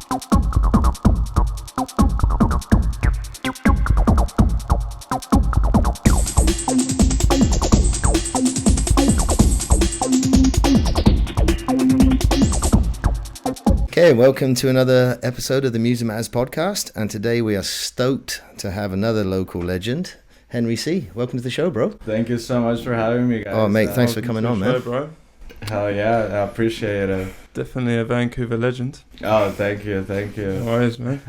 Okay, welcome to another episode of the Music Matters podcast, and today we are stoked to have another local legend, Henry C. Welcome to the show, bro. Thank you so much for having me, guys. Oh, mate, thanks for coming on, man. Show, bro. Hell yeah, I appreciate it. Definitely a Vancouver legend. Oh, thank you. No worries, man.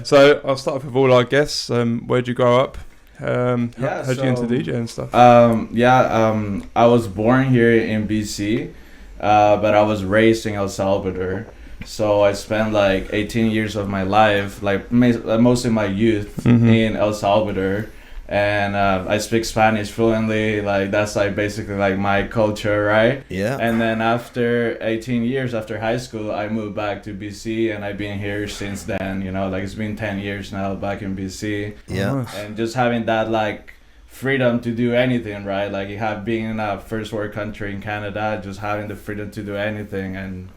So I'll start off with all our guests. Where'd you grow up? How'd you get into DJ and stuff? I was born here in BC, but I was raised in El Salvador. So I spent like 18 years of my life, like most of my youth, in El Salvador, and I speak Spanish fluently. Like that's like basically like my culture, right? Yeah. And then after 18 years after high school, I moved back to BC, and I've been here since then. You know, like it's been 10 years now back in BC. Yeah. Nice. And just having that like freedom to do anything, right? Like you have being in a first world country in Canada, just having the freedom to do anything, and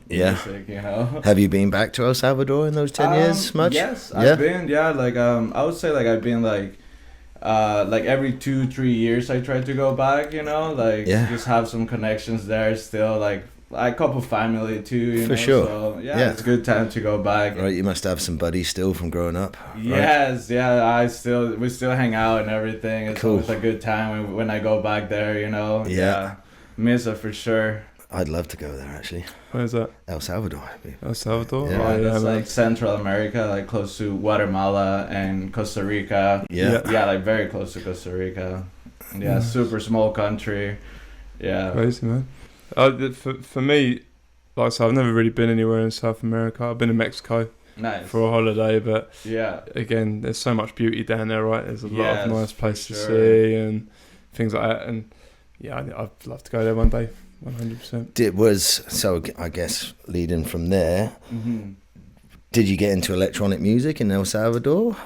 music, you know. Have you been back to El Salvador in those 10 years much? Yes, Yeah? I've been, like I would say like I've been like every 2-3 years I try to go back, you know, like just have some connections there still, like a couple family too, you know. Sure. So it's a good time to go back. Right, you must have some buddies still from growing up. Yes, right? We still hang out and everything. It's cool. always a good time when I go back there, you know. Yeah. Miss it for sure. I'd love to go there, actually. Where's that? El Salvador. El Salvador? Yeah. It's like Central America, like close to Guatemala and Costa Rica. Yeah. Like very close to Costa Rica. Yeah, super small country. Yeah. Crazy, man. For me, like I said, I've never really been anywhere in South America. I've been in Mexico for a holiday, but again, there's so much beauty down there, right? There's a lot of nice places to see and things like that. And I'd love to go there one day. 100%. So I guess leading from there, did you get into electronic music in El Salvador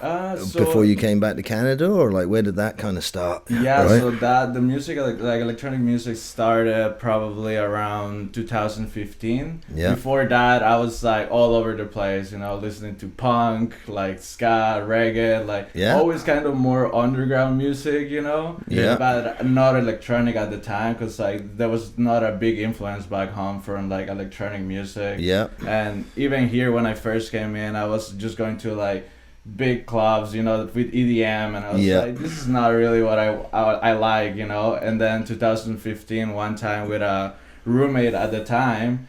before you came back to Canada, or like where did that kind of start? Yeah, right? So the music, like electronic music, started probably around 2015. Yeah. Before that, I was like all over the place, you know, listening to punk, like ska, reggae, like always kind of more underground music, you know. Yeah. But not electronic at the time, because like there was not a big influence back home from like electronic music. Yeah. And even here when I first came in, I was just going to like big clubs, you know, with EDM, and I was like, this is not really what I like, you know. And then 2015, one time with a roommate at the time,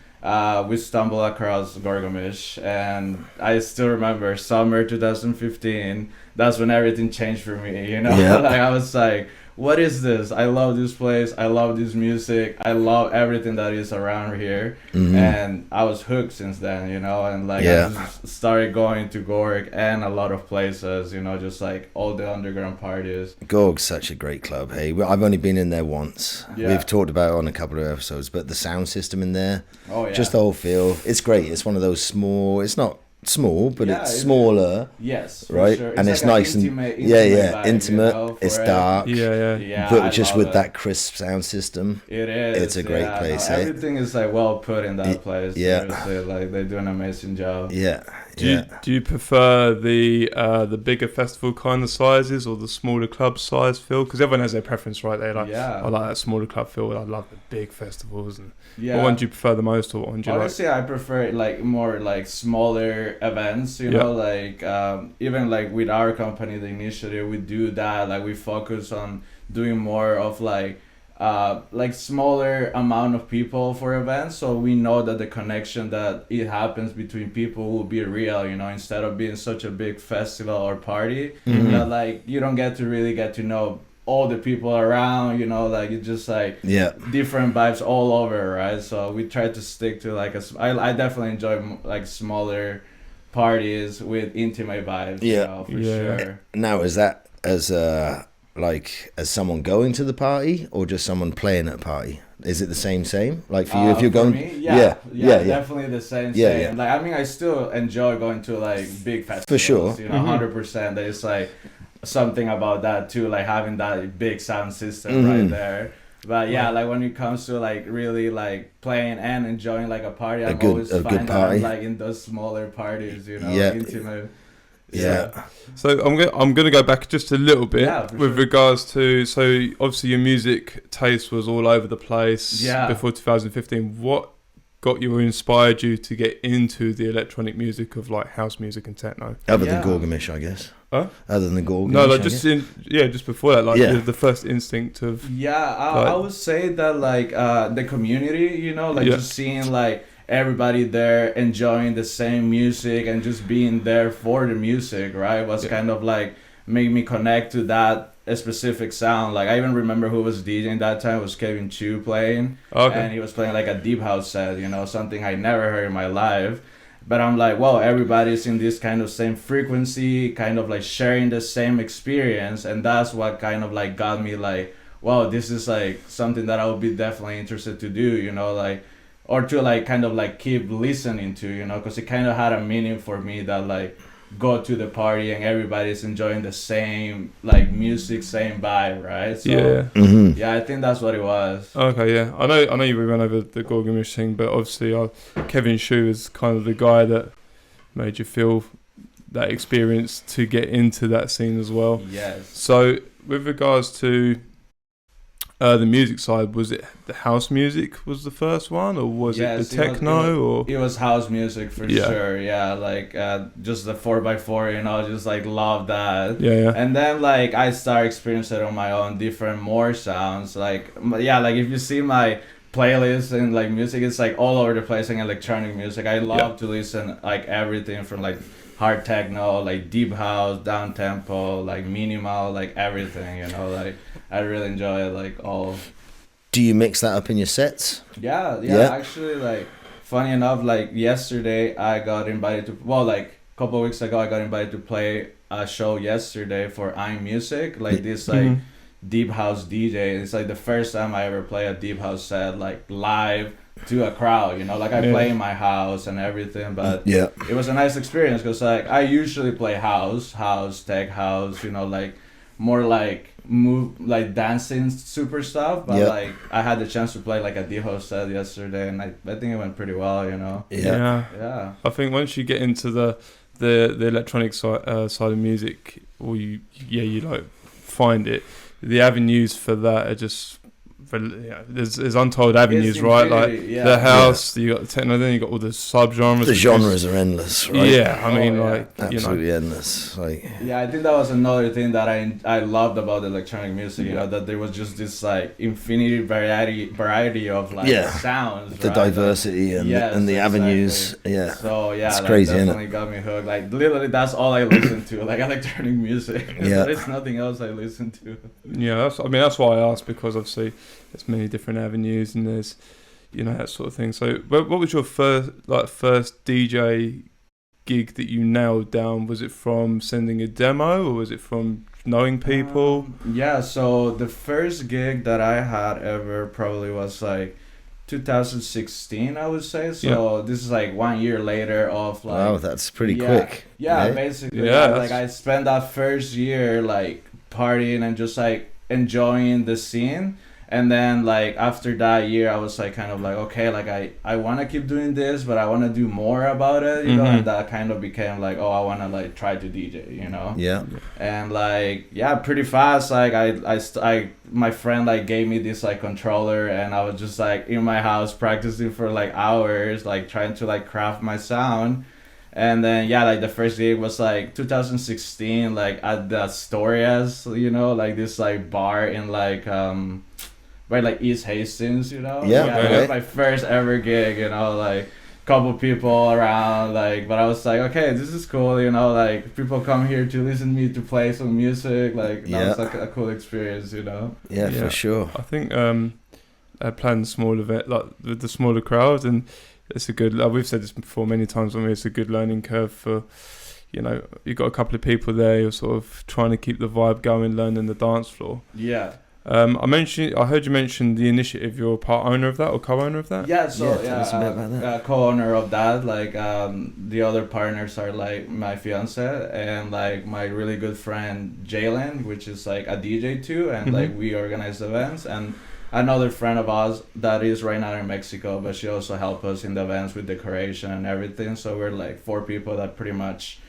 we stumbled across Gorgomish, and I still remember summer 2015. That's when everything changed for me, you know. Like I was like, what is this? I love this place. I love this music. I love everything that is around here. And I was hooked since then, you know, and like I just started going to Gorg and a lot of places, you know, just like all the underground parties. Gorg's such a great club. Hey, I've only been in there once. We've talked about it on a couple of episodes, but the sound system in there, just the whole feel, it's great. It's one of those small, it's not small, but it's smaller. Yes, right. Sure. And it's like nice intimate and vibe, intimate. You know, it's dark. But just with that crisp sound system, it is. It's a great place. No, everything is like well put in that place. Yeah, seriously. Like they do an amazing job. Yeah. Do you prefer the bigger festival kind of sizes or the smaller club size feel? Because everyone has their preference, right? They like, I like that smaller club feel. I love the big festivals. And what one do you prefer the most, or what one do you Honestly, I prefer like more like smaller events. You know, like even like with our company, the initiative, we do that. Like we focus on doing more of like smaller amount of people for events, so we know that the connection that it happens between people will be real, you know, instead of being such a big festival or party that like you don't get to know all the people around, you know, like it's just like different vibes all over, right? So we try to stick to like I definitely enjoy like smaller parties with intimate vibes, you know, for sure. Now, is that as someone going to the party or just someone playing at a party? Is it the same? Like for you, if you're going, me? Definitely the same. Like I mean, I still enjoy going to like big festivals for sure. You know, 100%. There's like something about that too, like having that big sound system right there. But yeah, like when it comes to like really like playing and enjoying like a party, I always find that I'm like in those smaller parties, you know, intimate. Yeah. So I'm gonna go back just a little bit with regards to, so obviously your music taste was all over the place before 2015. What got you or inspired you to get into the electronic music of like house music and techno? Other than Gorgamish, I guess. Huh? Other than Gorgamish? No, like just before that, like the first instinct of... I would say that like the community, you know, like just seeing like everybody there enjoying the same music and just being there for the music, right, was kind of like made me connect to that a specific sound. Like I even remember who was DJing that time was Kevin Chu playing, and he was playing like a deep house set, you know, something I never heard in my life. But I'm like, wow, everybody's in this kind of same frequency, kind of like sharing the same experience, and that's what kind of like got me like, wow, this is like something that I would be definitely interested to do, you know, like, or to like kind of like keep listening to, you know, because it kind of had a meaning for me that like go to the party and everybody's enjoying the same like music, same vibe, right? So I think that's what it was. Okay, yeah, I know you ran over the Gorgamish thing, but obviously Kevin Shu is kind of the guy that made you feel that experience to get into that scene as well. Yes. So with regards to the music side, was it the house music was the first one, or was it the techno? It was house music for sure. Yeah, like just the 4x4, you know, just like love that. Yeah. And then like I started experiencing it on my own, different more sounds. Like like if you see my playlist and like music, it's like all over the place in electronic music. I love to listen like everything from like hard techno, like deep house, down tempo, like minimal, like everything, you know, like I really enjoy it, like all. Do you mix that up in your sets? Yeah. Actually, like funny enough, like yesterday I got invited to, like a couple of weeks ago I got invited to play a show yesterday for iMusic, like this like deep house DJ. It's like the first time I ever play a deep house set like live to a crowd, you know, like I play in my house and everything, but it was a nice experience because like I usually play house, tech house, you know, like more like move, like dancing super stuff, but like I had the chance to play like a deep house set yesterday, and I think it went pretty well, you know. Yeah. I think once you get into the electronic side of music, or you like find it, the avenues for that are just there's untold avenues, right? Like the house, you got the techno, then you got all the subgenres. The genres are endless, right? Yeah, I mean, absolutely endless. Like, I think that was another thing that I loved about electronic music. You know, that there was just this like infinite variety of like sounds. The diversity and the avenues. Yeah. So it's crazy, that definitely got me hooked. Like literally, that's all I listen to, like electronic music. There's nothing else I listen to. Yeah, that's why I asked, because obviously there's many different avenues and there's, you know, that sort of thing. So what was your first DJ gig that you nailed down? Was it from sending a demo, or was it from knowing people? So the first gig that I had ever probably was like 2016, I would say. So this is like 1 year later of like... Wow, that's pretty quick. Basically. Like I spent that first year like partying and just like enjoying the scene. And then like after that year, I was like kind of like, okay, like I want to keep doing this, but I want to do more about it, you know. And that kind of became like, oh, I want to like try to DJ, you know. And like pretty fast, like I my friend like gave me this like controller, and I was just like in my house practicing for like hours, like trying to like craft my sound. And then like the first gig was like 2016, like at the Astorias, you know, like this like bar in like right, like East Hastings, you know. That was my first ever gig, you know, like couple people around, like, but I was like, okay, this is cool, you know, like people come here to listen to me to play some music, like that was like a cool experience, you know. For sure. I think I planned a small event like with the smaller crowd, and it's a good, we've said this before many times, it's a good learning curve for, you know, you've got a couple of people there, you're sort of trying to keep the vibe going, learning the dance floor. I heard you mention the initiative. You're part owner of that or co-owner of that? Tell us a bit about that. Co-owner of that. Like the other partners are like my fiance and like my really good friend Jalen, which is like a DJ too, and like we organize events. And another friend of ours that is right now in Mexico, but she also helped us in the events with decoration and everything. So we're like 4 people that pretty much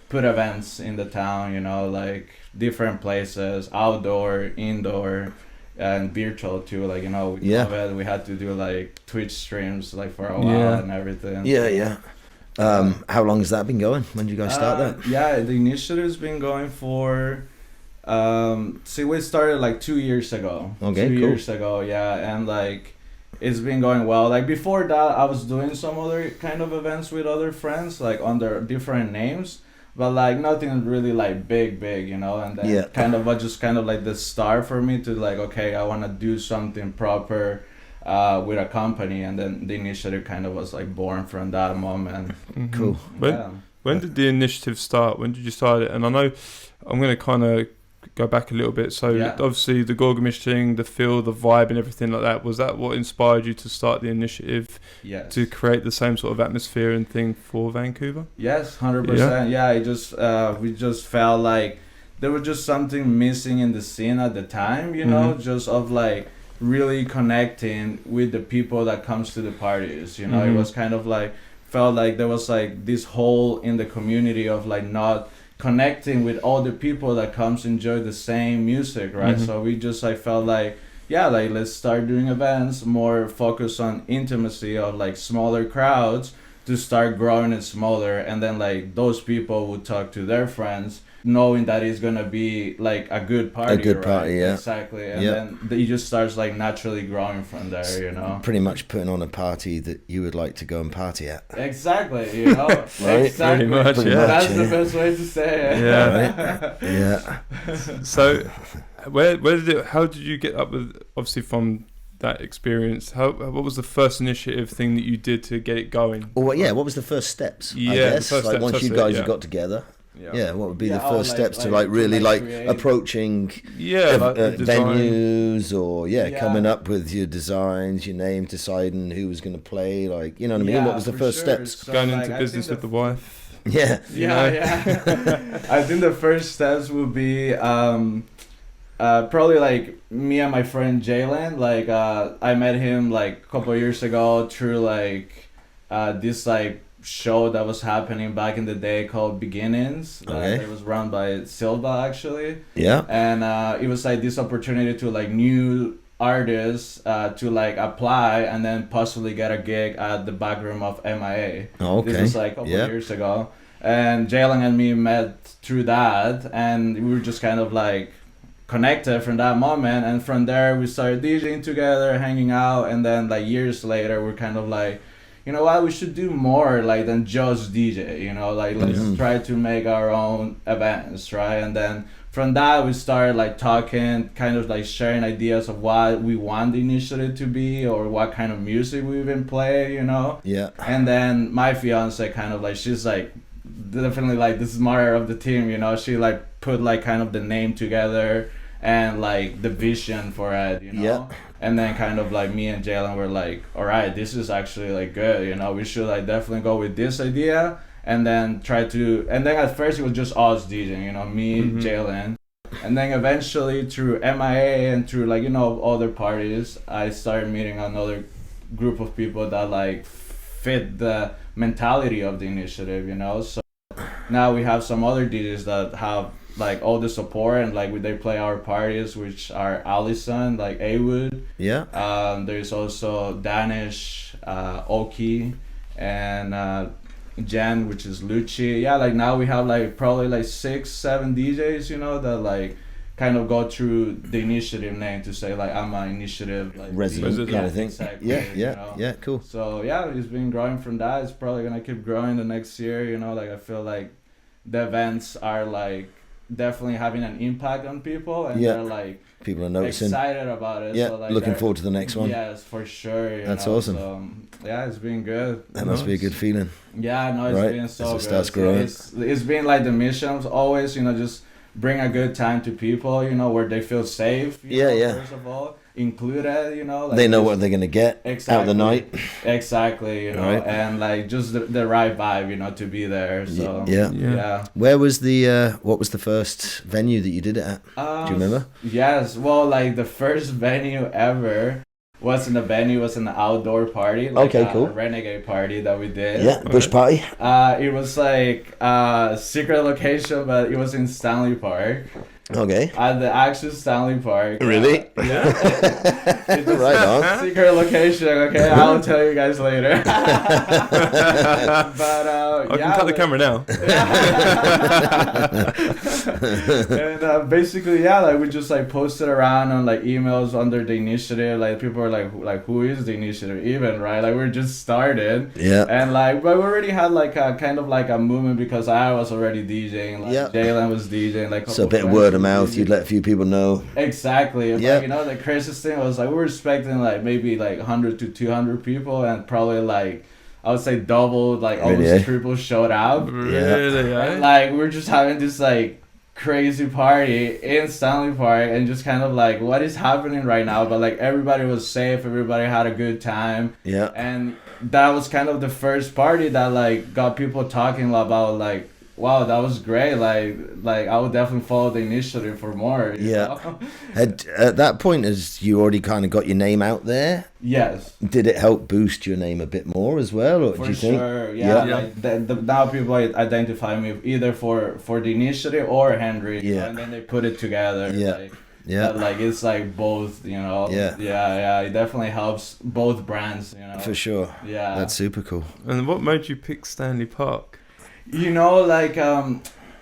put events in the town, you know, like different places, outdoor, indoor, and virtual too. Like, you know, we had to do like Twitch streams like for a while and everything. How long has that been going? When did you guys start that? Yeah, the initiative's been going for we started like 2 years ago. Okay, 2 years ago, and like it's been going well. Like before that, I was doing some other kind of events with other friends, like under different names, but like nothing really like big, you know. And then kind of was just kind of like the start for me to like, okay, I want to do something proper with a company, and then the initiative kind of was like born from that moment. Cool. When did the initiative start? When did you start it? And I know I'm going to kind of go back a little bit. So obviously the Gorgamish thing, the feel, the vibe and everything like that, was that what inspired you to start the initiative? Yes. To create the same sort of atmosphere and thing for Vancouver? Yes, 100%. Yeah, it just we just felt like there was just something missing in the scene at the time, you know, just of like really connecting with the people that comes to the parties, you know. It was kind of like, felt like there was like this hole in the community of like not connecting with all the people that comes enjoy the same music, right? So we just like felt like, like let's start doing events more focused on intimacy of like smaller crowds to start growing it smaller, and then like those people would talk to their friends knowing that it's gonna be like a good party. Exactly. And then it just starts like naturally growing from there, you know. Pretty much putting on a party that you would like to go and party at. Exactly, you know. Right? Exactly. Pretty much, that's the best way to say it. So where did it, how did you get up with, obviously from that experience, what was the first initiative thing that you did to get it going? What was the first steps? I guess like steps, once you guys got together. What would be the first steps to like really like approaching venues or coming up with your designs, your name, deciding who was going to play, like, you know what I mean? What was the first steps? So going into business with the wife. I think the first steps would be probably like me and my friend Jalen. Like I met him like a couple of years ago through like this like show that was happening back in the day called Beginnings. It was run by Silva actually. And it was like this opportunity to like new artists to like apply and then possibly get a gig at the back room of MIA. This was like a couple of years ago, and Jalen and me met through that, and we were just kind of like connected from that moment, and from there we started DJing together, hanging out, and then like years later we're kind of like, you know what, we should do more like than just DJ, you know, like let's try to make our own events, right? And then from that we started like talking, kind of like sharing ideas of what we want the initiative to be or what kind of music we even play, you know. And then my fiance kind of like, she's like definitely like the smarter of the team, you know. She like put like kind of the name together and like the vision for it, you know. And then kind of like me and Jalen were like, all right, this is actually like good, you know, we should like definitely go with this idea, and then try to, and then at first it was just us DJing, you know, me, Jalen, and then eventually through MIA and through like, you know, other parties, I started meeting another group of people that like fit the mentality of the initiative, you know. So now we have some other DJs that have like all the support, and like they play our parties, which are Allison, like A-Wood. There's also Danish, Oki, and Jen, which is Lucci. Like now we have like probably like 6-7 DJs, you know, that like kind of go through the initiative name to say like I'm an initiative like resident kind of thing. Exactly, Cool. So it's been growing from that. It's probably gonna keep growing the next year, you know. Like I feel like the events are like definitely having an impact on people, and they're like people are noticing, excited about it. So, like, looking forward to the next one. Yes, for sure. That's awesome. So, it's been good. That must be a good feeling. It's been so as it good. Starts growing. It's been like the mission always, you know, just bring a good time to people, you know, where they feel safe. You know, first of all. included, you know. Like they know what they're gonna get out the night. Exactly, you know, and like just the right vibe, you know, to be there. So yeah. Where was the what was the first venue that you did it at? Do you remember? Yes, well, like the first venue ever wasn't a venue, was an outdoor party. Like cool. A Renegade party that we did. Yeah, bush party. It was like a secret location, but it was in Stanley Park. Okay. At the actual Stanley Park. Really? Yeah. It's a right on. secret location. Okay, I'll tell you guys later. But I can cut the camera now. And basically, yeah, like we just like posted around on like emails under the initiative. Like people were like, who is the initiative even, right? Like we're just started. Yeah. And like, but we already had like a kind of like a movement because I was already DJing. Like Jalen was DJing. Like so a bit of word of mouth. You'd let a few people know. Exactly. Yeah. Like, you know, the craziest thing was like we were expecting like maybe like 100 to 200 people, and probably like I would say double, like almost triple showed up. Really? Yeah. And, like we're just having this like crazy party in Stanley Park, and just kind of like what is happening right now, but like everybody was safe, everybody had a good time. Yeah. And that was kind of the first party that like got people talking about like, wow, that was great. Like I would definitely follow the initiative for more. You know? At that point, as you already kind of got your name out there. Yes. Did it help boost your name a bit more as well, or for do you think? Sure, yeah. Like now people identify me either for the initiative or Henry. Yeah. And then they put it together. Yeah. Like, yeah. Like it's like both, you know. Yeah. It definitely helps both brands, you know. For sure. Yeah. That's super cool. And what made you pick Stanley Park? You know, like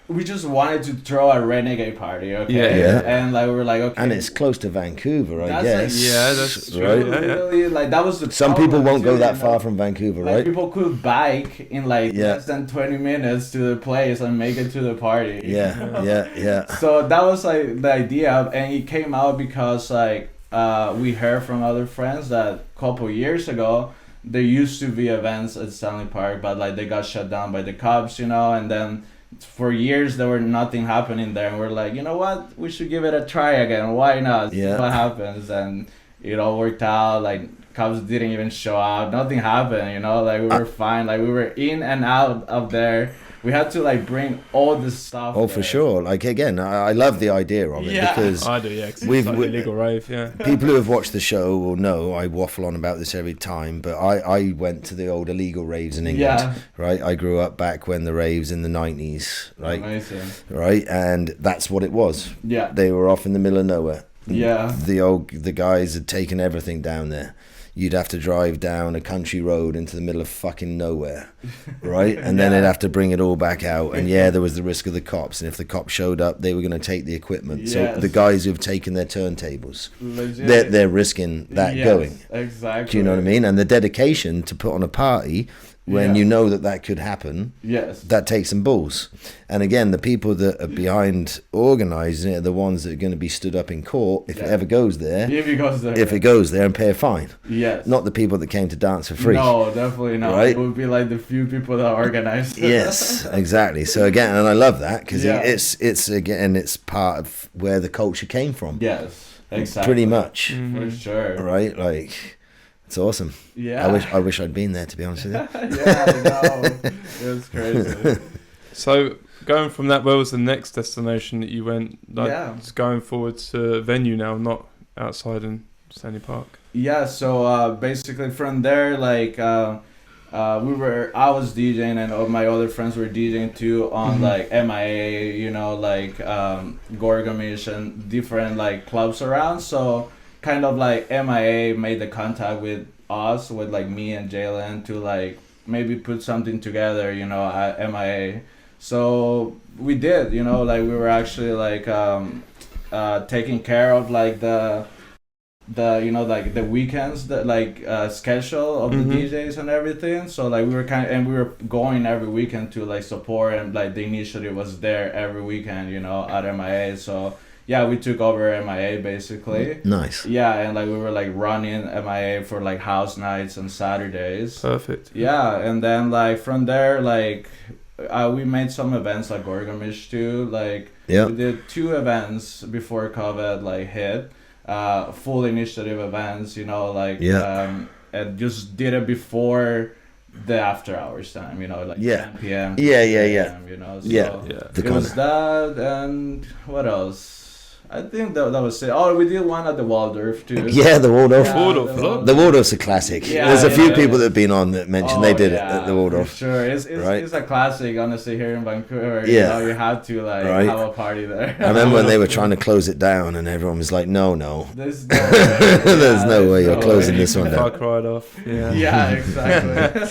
we just wanted to throw a Renegade party, okay? Yeah. And like we were like, okay. And it's close to Vancouver, I guess. Like, that's true. Right? Really, like that was the Some people won't go that far from Vancouver, like, right? People could bike in like less than 20 minutes to the place and make it to the party. Yeah. So that was like the idea, and it came out because like we heard from other friends that a couple years ago there used to be events at Stanley Park, but like they got shut down by the cops, you know, and then for years there were nothing happening there, and we're like, you know what, we should give it a try again. Why not? See what happens. And it all worked out. Like cops didn't even show up. Nothing happened, you know, like we were fine. Like we were in and out of there. We had to like bring all this stuff. Oh, there. For sure. Like again, I love the idea of it because I do. Yeah, we've like illegal rave. Yeah. People who have watched the show will know I waffle on about this every time, but I went to the old illegal raves in England. Right. I grew up back when the raves in the 90s. Right. Amazing. Right, and that's what it was. Yeah. They were off in the middle of nowhere. Yeah. The guys had taken everything down there. You'd have to drive down a country road into the middle of fucking nowhere, right? And then they'd have to bring it all back out. And there was the risk of the cops. And if the cops showed up, they were going to take the equipment. Yes. So the guys who've taken their turntables, they're risking that going. Exactly. Do you know what I mean? And the dedication to put on a party when you know that could happen, that takes some balls. And again, the people that are behind organising it are the ones that are going to be stood up in court if it ever goes there. If it goes there and pay a fine. Yes. Not the people that came to dance for free. No, definitely not. Right? It would be like the few people that organised. Yes, exactly. So again, and I love that because it's part of where the culture came from. Yes, exactly. Pretty much. For sure. Right, like... It's awesome. Yeah. I wish I'd been there, to be honest with you. I know. It was crazy. So going from that, where was the next destination that you went? Like, just going forward to venue now, not outside in Stanley Park. Yeah. So basically from there, like I was DJing and all my other friends were DJing too on like MIA, you know, like Gorgamish and different like clubs around. So kind of like MIA made the contact with us, with like me and Jalen, to like maybe put something together, you know, at MIA. So we did, you know, like we were actually like taking care of like the you know, like the weekends, that like schedule of the DJs and everything. So like we were going every weekend to like support, and like the initiative was there every weekend, you know, at MIA. So yeah, we took over MIA basically. Nice. Yeah, and like we were like running MIA for like house nights and Saturdays. Perfect. Yeah, and then like from there, like we made some events like Gorgamish too. Like we did 2 events before COVID like hit. full initiative events, you know, like and just did it before the after hours time, you know, like 10 p.m. PM, you know, so it was that, and what else? I think that was it. Oh, we did one at the Waldorf too. Yeah, the Waldorf. The Waldorf's a classic. There's a few people that have been on that mentioned they did it at the Waldorf. Sure, it's a classic, honestly, here in Vancouver. You know, you have to have a party there. I remember when they were trying to close it down, and everyone was like, "No, there's no way. There's no way you're closing this one down." Fuck right off. Yeah, exactly.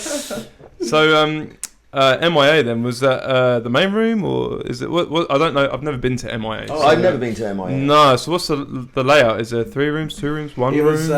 So, MIA then, was that the main room, or is it what I don't know, I've never been to MIA. I've never been to MIA. No, so what's the layout? Is there 3 rooms, 2 rooms, 1 room? It was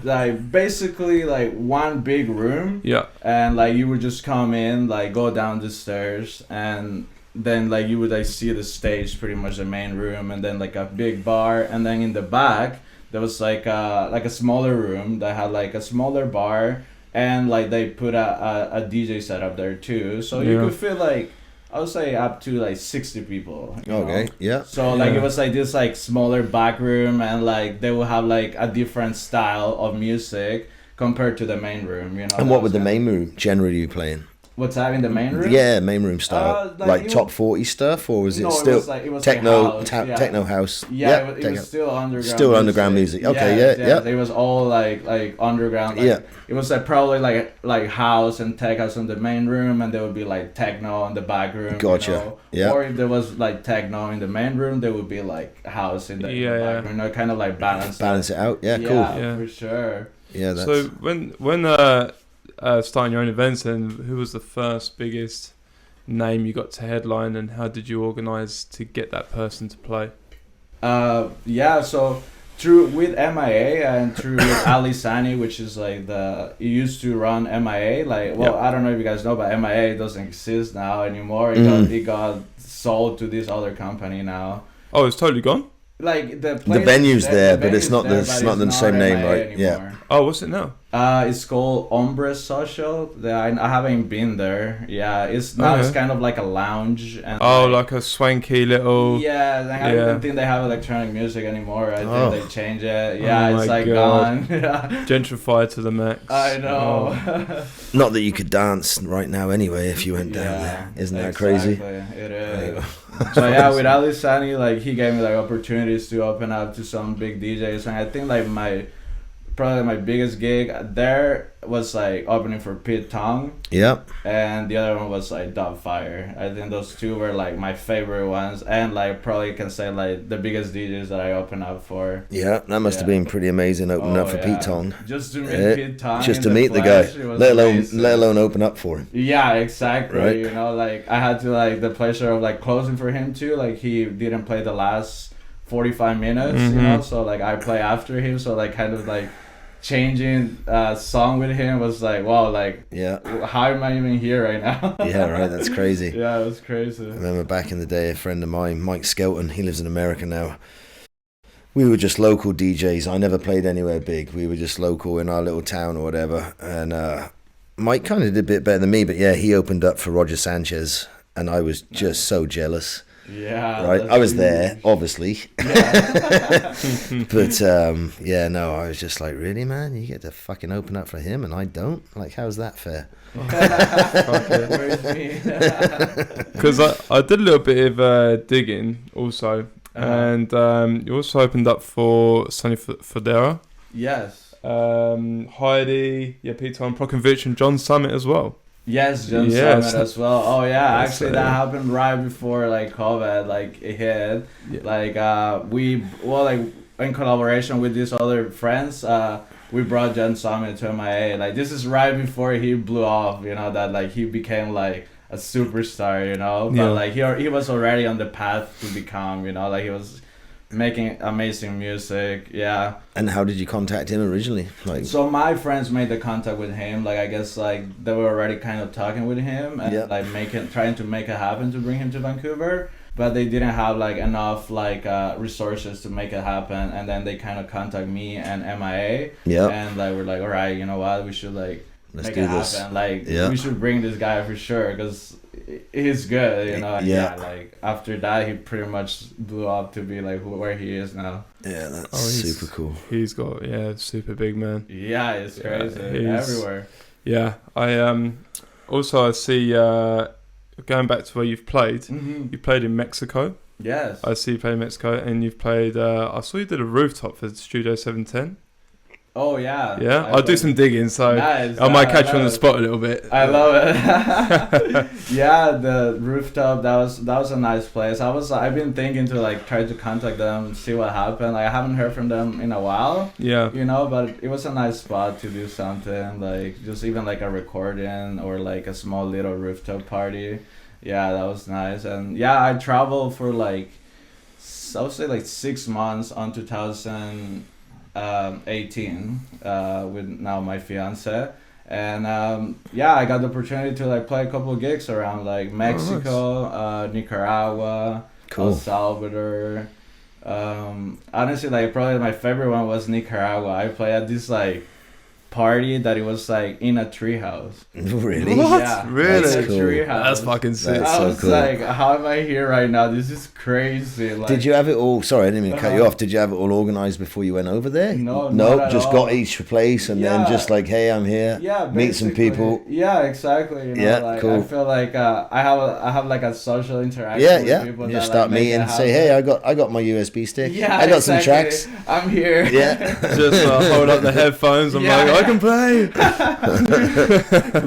like basically like one big room. Yeah. And like you would just come in, like go down the stairs, and then like you would like see the stage, pretty much the main room, and then like a big bar, and then in the back there was like a smaller room that had like a smaller bar. And like they put a DJ setup there too, so you could feel like, I would say up to like 60 people. Okay, yeah. So like it was like this like smaller back room, and like they would have like a different style of music compared to the main room, you know. And what would the main room generally be playing? What's that in the main room? Yeah, main room style. like top 40 stuff, or was it still it was techno, like techno house? Yeah, it was still underground. Still underground music. Okay, yeah. It was all like underground. Like, it was like probably like house and tech house in the main room, and there would be like techno in the back room. Gotcha. You know? Yeah. Or if there was like techno in the main room, there would be like house in the back room. You know, kind of like balance it out. Yeah, cool. Yeah, for sure. Yeah. That's... So when starting your own events, and who was the first biggest name you got to headline, and how did you organise to get that person to play? So through with MIA and through with Ali Sani, which is like he used to run MIA. I don't know if you guys know, but MIA doesn't exist now anymore. It got sold to this other company now. Oh, it's totally gone? Like the venue's there, but it's not the same name, right? Anymore. Yeah. Oh, what's it now? It's called Ombre Social. I haven't been there. Yeah, it's kind of like a lounge. And like a swanky little. Yeah, I don't think they have electronic music anymore. I think they changed it. Yeah, it's like gone. Gentrified to the max. I know. Not that you could dance right now anyway if you went down there. Isn't that crazy? It is. So yeah, with Ali Sani, like he gave me like opportunities to open up to some big DJs, and I think like probably my biggest gig there was like opening for Tong. Yep. And the other one was like Dubfire. I think those two were like my favorite ones, and like probably can say like the biggest DJs that I opened up for. Yeah, that must have been pretty amazing opening up for Tong. Just to meet Tong. Just to meet the guy, let alone open up for him. Yeah, exactly. Right? You know, like I had to like the pleasure of like closing for him too. Like he didn't play the last 45 minutes, you know, so like I play after him, so like kind of like changing song with him was like, wow, like how am I even here right now? Yeah, right, that's crazy. Yeah, it was crazy. I remember back in the day, a friend of mine, Mike Skelton, he lives in America now. We were just local DJs. I never played anywhere big. We were just local in our little town or whatever. And Mike kind of did a bit better than me, but yeah, he opened up for Roger Sanchez, and I was just so jealous. Yeah, right. I was there, obviously. Yeah. But I was just like, really, man? You get to fucking open up for him, and I don't? Like, how's that fair? Because I did a little bit of digging also, and you also opened up for Sonny Fodera. Yes. Heidi, Peter and Prokovic, and John Summit as well. Yes, John Summit as well. Oh yeah, actually that happened right before like COVID like it hit. Yeah. Like in collaboration with these other friends, we brought John Summit to MIA. Like this is right before he blew off. You know that like he became like a superstar. You know, but like he was already on the path to become. You know, like he was making amazing music. Yeah. And how did you contact him originally? So my friends made the contact with him. Like I guess like they were already kind of talking with him and like trying to make it happen to bring him to Vancouver, but they didn't have like enough like resources to make it happen. And then they kind of contact me and MIA. Yeah. And like we're like, all right, you know what, we should like let's make do it this. happen. Like we should bring this guy for sure because he's good, you know. And like after that, he pretty much blew up to be like where he is now. Yeah, that's super cool. He's got super big man. Yeah, it's crazy everywhere. Yeah, I also I see going back to where you've played. You played in Mexico. Yes. I see you play in Mexico, and you've played. I saw you did a rooftop for Studio 710. Oh yeah. Yeah, I'll do some digging, so I might catch you on the spot a little bit. I love it. Yeah, the rooftop, that was a nice place. I've been thinking to like try to contact them, see what happened. Like I haven't heard from them in a while. Yeah. You know, but it was a nice spot to do something, like just even like a recording or like a small little rooftop party. Yeah, that was nice. And yeah, I traveled for like I would say like 6 months on 2018 with now my fiance, and I got the opportunity to like play a couple of gigs around like Mexico, Nicaragua, El Salvador. Honestly, like probably my favorite one was Nicaragua. I played at this like party that it was like in a treehouse. Really? What? Yeah, really? That's cool. That's fucking sick. I was like, how am I here right now? This is crazy. Like, did you have it all? Sorry, I didn't mean to cut you off. Did you have it all organized before you went over there? No, just got each place and then just like, hey, I'm here. Yeah, meet some people. Yeah, exactly. You know, like, cool. I feel like I have like a social interaction with people. You just start meeting and say, hey, I got my USB stick. Yeah, I got some tracks. I'm here. Yeah, just hold up the headphones. I'm like, I can play.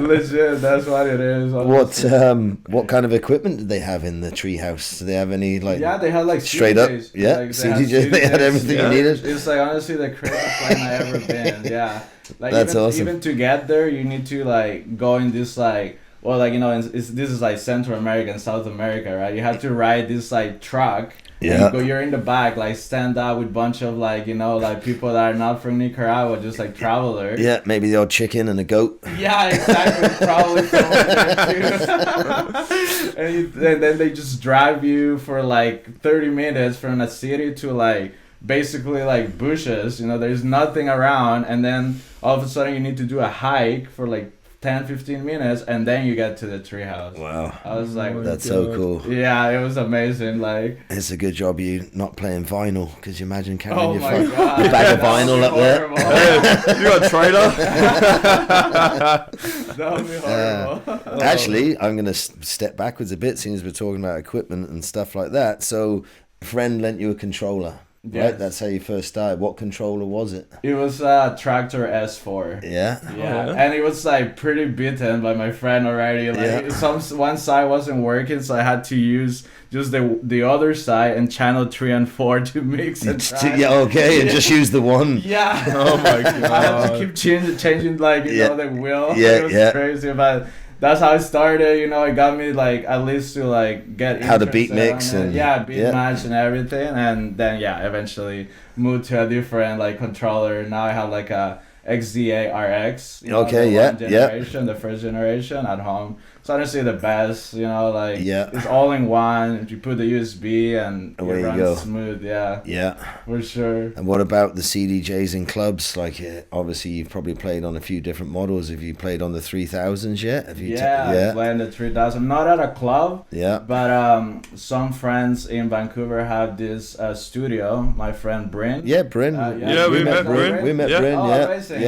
Legit, that's what it is. What kind of equipment did they have in the treehouse? Do they have any like? Yeah, they had like straight CDJs. up. Yeah, like, they had everything you needed. It's like honestly the craziest plane I ever been. Yeah, like that's awesome. Even to get there, you need to like go in this like. Well, like, you know, this is like Central America and South America, right? You have to ride this like truck. Yeah. You're in the back, like stand up with a bunch of like, you know, like people that are not from Nicaragua, just like travelers. Yeah, maybe the odd chicken and a goat. Yeah, exactly. Probably from there too. and then they just drive you for like 30 minutes from a city to like basically like bushes. You know, there's nothing around, and then all of a sudden you need to do a hike for like 10-15 minutes, and then you get to the treehouse. Wow. I was like, that's so cool. Yeah, it was amazing. Like, it's a good job you not playing vinyl, because you imagine carrying your God. bag of vinyl up there. You got a trailer? That would be horrible. Actually, I'm going to step backwards a bit, seeing as we're talking about equipment and stuff like that. So a friend lent you a controller. Yes. Right, that's how you first started. What controller was it? It was a Tractor S4. Yeah. And it was like pretty beaten by my friend already. Like one side wasn't working, so I had to use just the other side and channel 3 and 4 to mix and track. And just use the one. Yeah. Oh my god. I had to keep changing like you know the wheel. Yeah. It was crazy, but that's how I started, you know. It got me like at least to like get how to beat mix and beat match and everything, and then eventually moved to a different like controller. Now I have like a XDA RX. You know, the first generation at home. It's honestly the best, you know, like it's all in one. You put the USB and it runs smooth, for sure. And what about the CDJs in clubs? Like, obviously you've probably played on a few different models. Have you played on the 3000s yet? Have you I played the 3000. Not at a club, but some friends in Vancouver have this studio. My friend Bryn. Yeah, Bryn. We met Bryn. We met Bryn, amazing,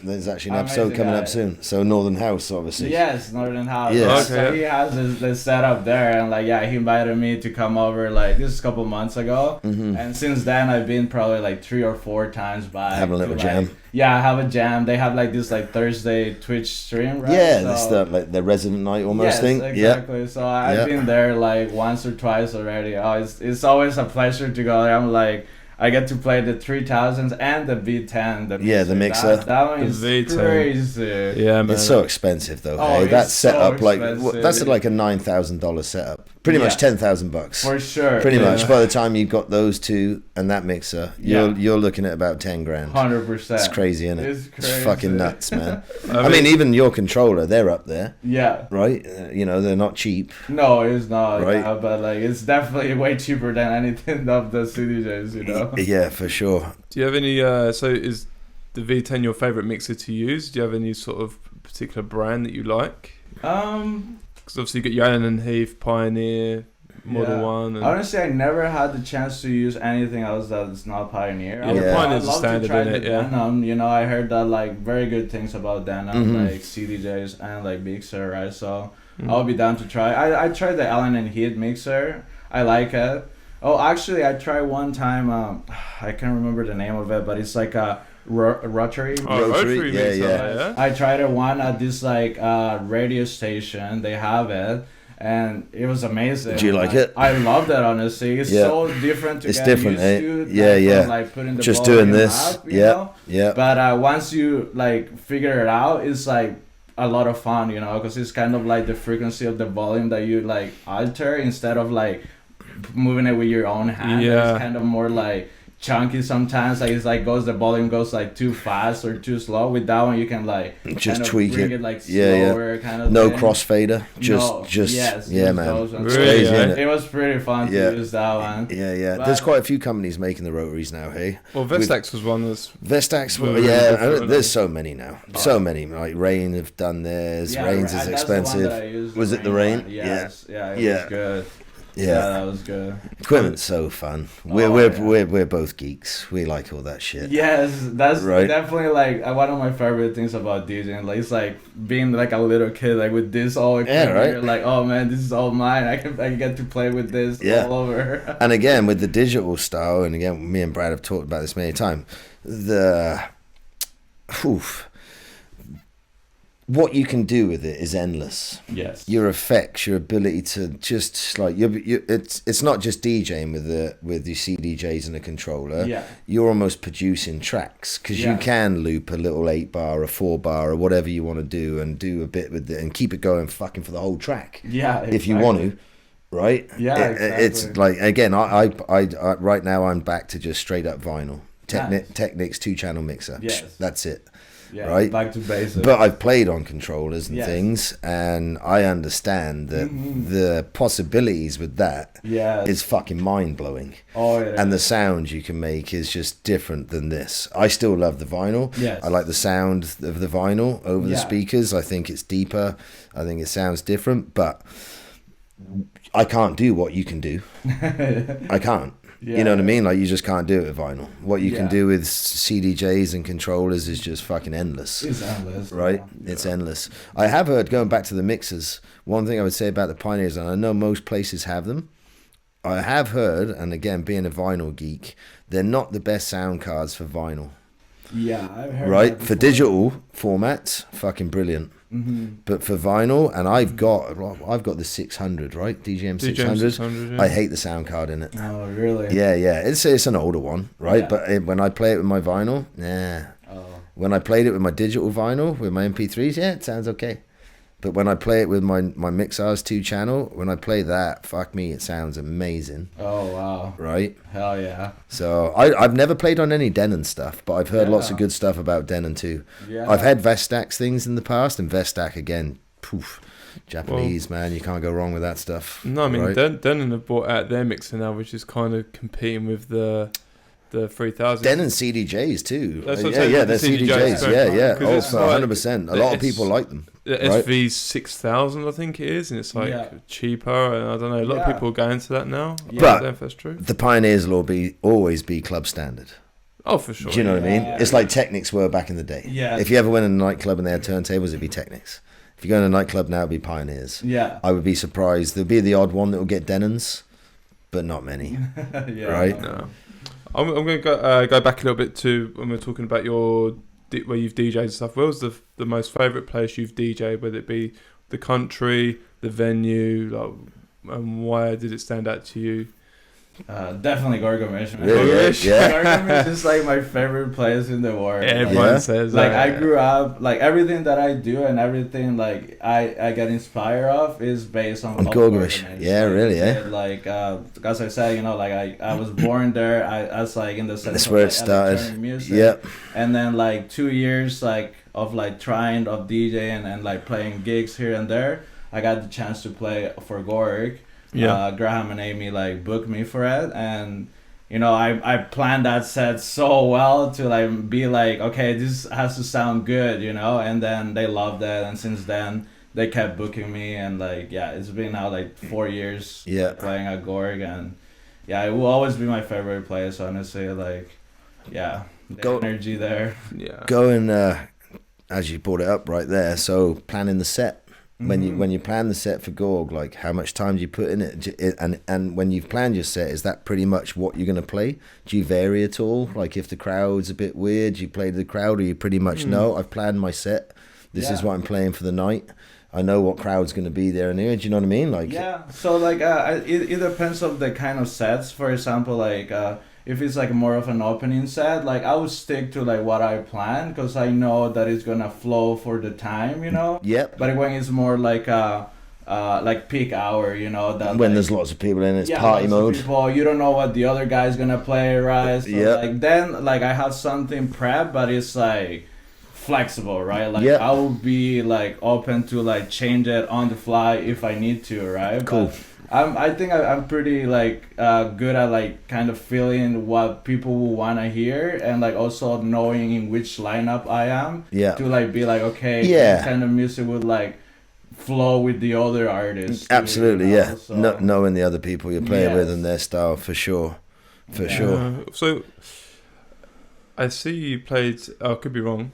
There's actually an episode coming up soon. So Northern House, obviously. Yes, Northern House. Yes. Okay. So he has this setup there, and like he invited me to come over like this is a couple months ago, and since then I've been probably like 3 or 4 times by having a little jam. Yeah, I have a jam. They have like this like Thursday Twitch stream, right? Yeah, it's like the resident night almost thing. Exactly. Yeah. So I've been there like once or twice already. Oh, it's always a pleasure to go there. I'm like, I get to play the 3000s and the V10. The mixer. That one is crazy. Yeah, man. It's so expensive though. Oh, hey, that setup, so like that's like a $9,000 setup. Pretty much $10,000 for sure. Pretty much. By the time you've got those two and that mixer, you're looking at about 10 grand. 100%. It's crazy, isn't it? It's crazy. It's fucking nuts, man. I mean, even your controller, they're up there. Yeah. Right. You know, they're not cheap. No, it's not. Right. Yeah, but like, it's definitely way cheaper than anything of the CDJs. You know. Yeah, for sure. Do you have any? So is the V10 your favorite mixer to use? Do you have any sort of particular brand that you like? Because obviously you got your Allen and Heath, Pioneer, Model 1. And honestly, I never had the chance to use anything else that's not Pioneer. Pioneer's a standard in it, Denim, you know, I heard that like very good things about Denim, like CDJs and like mixer, right? So I'll be down to try. I tried the Allen and Heath mixer. I like it. Oh, actually, I tried one time. I can't remember the name of it, but it's like a rotary. Rotary, yeah. I tried it one at this like radio station. They have it, and it was amazing. Do you like it? I loved it, honestly. It's so different to it's get different, used to. Yeah. From, like putting the just ball doing in this. up, you know? Yeah. But once you like figure it out, it's like a lot of fun, you know, because it's kind of like the frequency of the volume that you like alter instead of like moving it with your own hand. It's kind of more like chunky sometimes. Like it's like the volume goes like too fast or too slow. With that one you can like just kind of tweak bring it like slower kind of no thing. crossfader. Man. Really, crazy, it was pretty fun to use that one. But there's quite a few companies making the rotaries now, hey. Well, Vestax was one that's Vestax, there's so many now. So many. Like Rain have done theirs. Rain's is expensive. Was it the Rain? Yes. Yeah, it was good. Yeah, that was good. Equipment's so fun. We're both geeks. We like all that shit. Yes, that's definitely like one of my favorite things about DJing. Like it's like being like a little kid, like with this all equipment. Yeah, right. You're like, oh man, this is all mine. I get to play with this all over. And again, with the digital style, and again, me and Brad have talked about this many times. What you can do with it is endless. Yes. Your effects, your ability to just like it's not just DJing with your CDJs and a controller. Yeah. You're almost producing tracks because you can loop a little 8-bar, a 4-bar, or whatever you want to do, and do a bit with it and keep it going fucking for the whole track. Yeah. Exactly. If you want to. Right. Yeah. Exactly. It's like again, I right now I'm back to just straight up vinyl. Technics 2-channel mixer. Yes. That's it. Yeah, right, back to basics. But I've played on controllers and things, and I understand that the possibilities with that is fucking mind blowing. Oh, yeah. And the sound you can make is just different than this. I still love the vinyl. Yes. I like the sound of the vinyl over the speakers. I think it's deeper. I think it sounds different, but I can't do what you can do. I can't. You know what I mean? Like, you just can't do it with vinyl. What you can do with CDJs and controllers is just fucking endless. It's endless. Right? Yeah. It's endless. I have heard, going back to the mixers, one thing I would say about the Pioneers, and I know most places have them, I have heard, and again, being a vinyl geek, they're not the best sound cards for vinyl. Yeah, I've heard right? For digital formats, fucking brilliant. Mm-hmm. But for vinyl, and I've got the 600, right? DJM 600. I hate the sound card in it. Oh, really? Yeah. It's an older one, right? Yeah. But when I play it with my vinyl, when I played it with my digital vinyl, with my MP3s, it sounds okay. But when I play it with my Mixars 2-channel, when I play that, fuck me, it sounds amazing. Oh, wow. Right? Hell yeah. So I've never played on any Denon stuff, but I've heard lots of good stuff about Denon too. Yeah. I've had Vestax things in the past, and Vestax, again, Japanese, man, you can't go wrong with that stuff. No, I mean, Denon have brought out their mixer now, which is kind of competing with the 3000. Denon CDJs too. That's they're CDJs. Yeah. Oh, for 100%. A lot of people like them. The SV 6000, I think it is, and it's like cheaper. And I don't know. A lot of people are going to that now. Yeah. But I don't know if that's true. The Pioneers will always be club standard. Oh, for sure. Do you know what I mean? It's like Technics were back in the day. Yeah. If you ever went in a nightclub and they had turntables, it'd be Technics. If you go in a nightclub now, it'd be Pioneers. Yeah. I would be surprised. There'll be the odd one that will get Denons, but not many. Right? No. I'm going to go back a little bit to when we're talking about where you've DJed and stuff. Where was the most favourite place you've DJed, whether it be the country, the venue, and why did it stand out to you? Definitely Gorgomish. Yeah. Gorgomish is like my favorite place in the world. Everyone says like that. I grew up, like everything that I do and everything like I get inspired of is based on Gorgomish. Yeah, like, really, Like as I said, like I was born there. I was like in the sense that's where it started. Music. Yep. And then like 2 years of trying of DJing and like playing gigs here and there, I got the chance to play for Gorg. Yeah. Graham and Amy booked me for it, and you know, I planned that set so well to like be like, okay, this has to sound good, you know, and then they loved it, and since then they kept booking me, and like, yeah, it's been now like 4 years playing at Gorg, and yeah, it will always be my favorite place, honestly. Like, yeah, the energy there. Yeah. Going, as you brought it up right there, so planning the set. When you plan the set for Gorg, like how much time do you put in it? And when you've planned your set, is that pretty much what you're going to play? Do you vary at all? Like if the crowd's a bit weird, do you play to the crowd, or you pretty much know, I've planned my set. This is what I'm playing for the night. I know what crowd's going to be there and here. Do you know what I mean? Like so like it depends on the kind of sets. For example, like if it's like more of an opening set, like I would stick to like what I plan, because I know that it's gonna flow for the time, you know. Yep. But when it's more like peak hour, you know, that when there's lots of people in, it's party mode. People, you don't know what the other guy's gonna play, right? So like then like I have something prepped, but it's like flexible, right? Like I will be like open to like change it on the fly if I need to, right? Cool. But I think I'm pretty like good at like kind of feeling what people will want to hear, and like also knowing in which lineup I am to like be like, okay, this kind of music would like flow with the other artists. Absolutely, you know? So, knowing the other people you're playing with and their style, for sure. So I see you played, I could be wrong,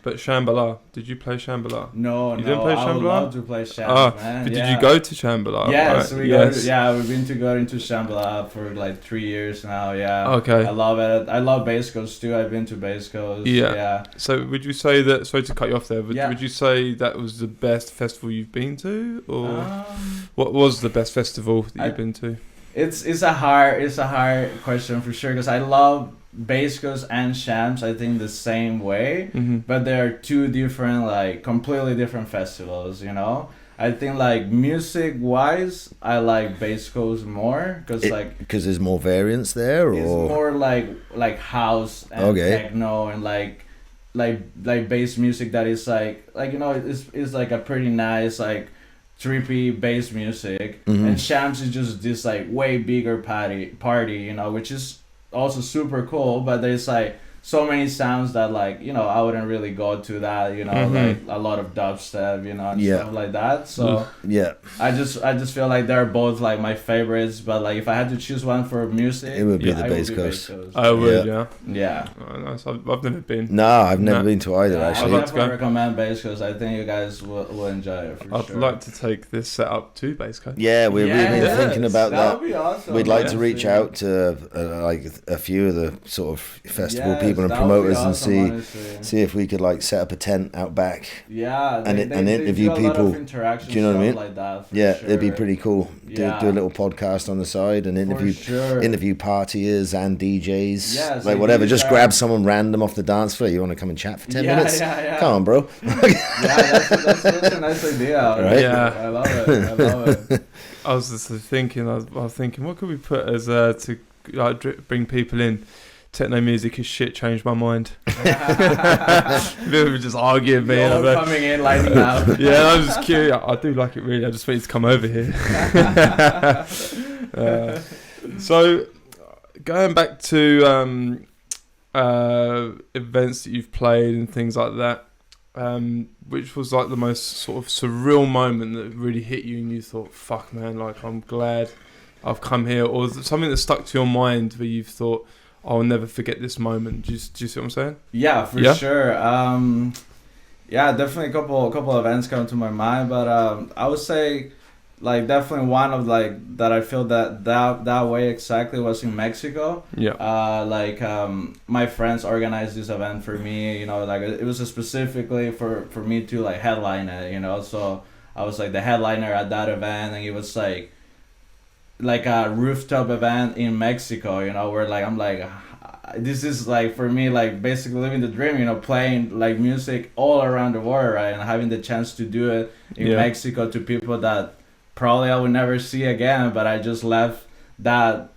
but Shambhala, did you play Shambhala? No, you didn't play Shambhala? I would love to play Shambhala, man. But did you go to Shambhala? Yes, we've been going to Shambhala for like 3 years now. Yeah. Okay. I love it. I love Bass Coast too. I've been to Bass Coast. Yeah. So would you say that? Sorry to cut you off there. But would you say that was the best festival you've been to, or what was the best festival that you've been to? It's a hard question for sure, because I love Bass Coast and Shams, I think, the same way, but they're two different, like completely different festivals, you know. I think like music wise, I like Bass Coast more, because there's more variance there, or it's more like house and techno and like bass music that is like you know, it's like a pretty nice like trippy bass music, and Shams is just this like way bigger party, you know, which is also super cool, but there's like so many sounds that like, you know, I wouldn't really go to that, you know, like a lot of dubstep, you know, and stuff like that. So I just feel like they're both like my favorites, but like if I had to choose one for music, it would be the Bass Coast. I would, yeah. Oh, nice. I've never been. No, I've never been to either. Actually, I definitely recommend Bass Coast. I think you guys will enjoy it. I'd like to take this setup to Bass Coast. Yeah, we've been thinking about that. Would be awesome. We'd like to reach out to like a few of the sort of festival people and promoters and see if we could like set up a tent out back. Yeah, and interview people. Do you know what I mean? Like that, it'd be pretty cool. Do a little podcast on the side and interview partiers and DJs. Yeah, like whatever. Just grab someone random off the dance floor. You want to come and chat for 10 minutes? Yeah. Come on, bro. that's a nice idea. Right? Yeah, I love it. I was just thinking. What could we put as to like bring people in? Techno music is shit. Changed my mind. People would just argue with me. Coming in, lighting up. Yeah, I'm just curious. I do like it really. I just want you to come over here. So, going back to events that you've played and things like that, which was like the most sort of surreal moment that really hit you and you thought, fuck man, like I'm glad I've come here, or something that stuck to your mind where you've thought, I'll never forget this moment. Do you see what I'm saying? Yeah, for sure. Definitely a couple events come to my mind, but I would say like definitely one of like that I feel that way exactly was in Mexico. My friends organized this event for me, you know, like it was specifically for me to like headline it, you know, so I was like the headliner at that event, and it was like a rooftop event in Mexico, you know, where like I'm like, this is like for me like basically living the dream, you know, playing like music all around the world, right, and having the chance to do it in Mexico to people that probably I would never see again, but I just left that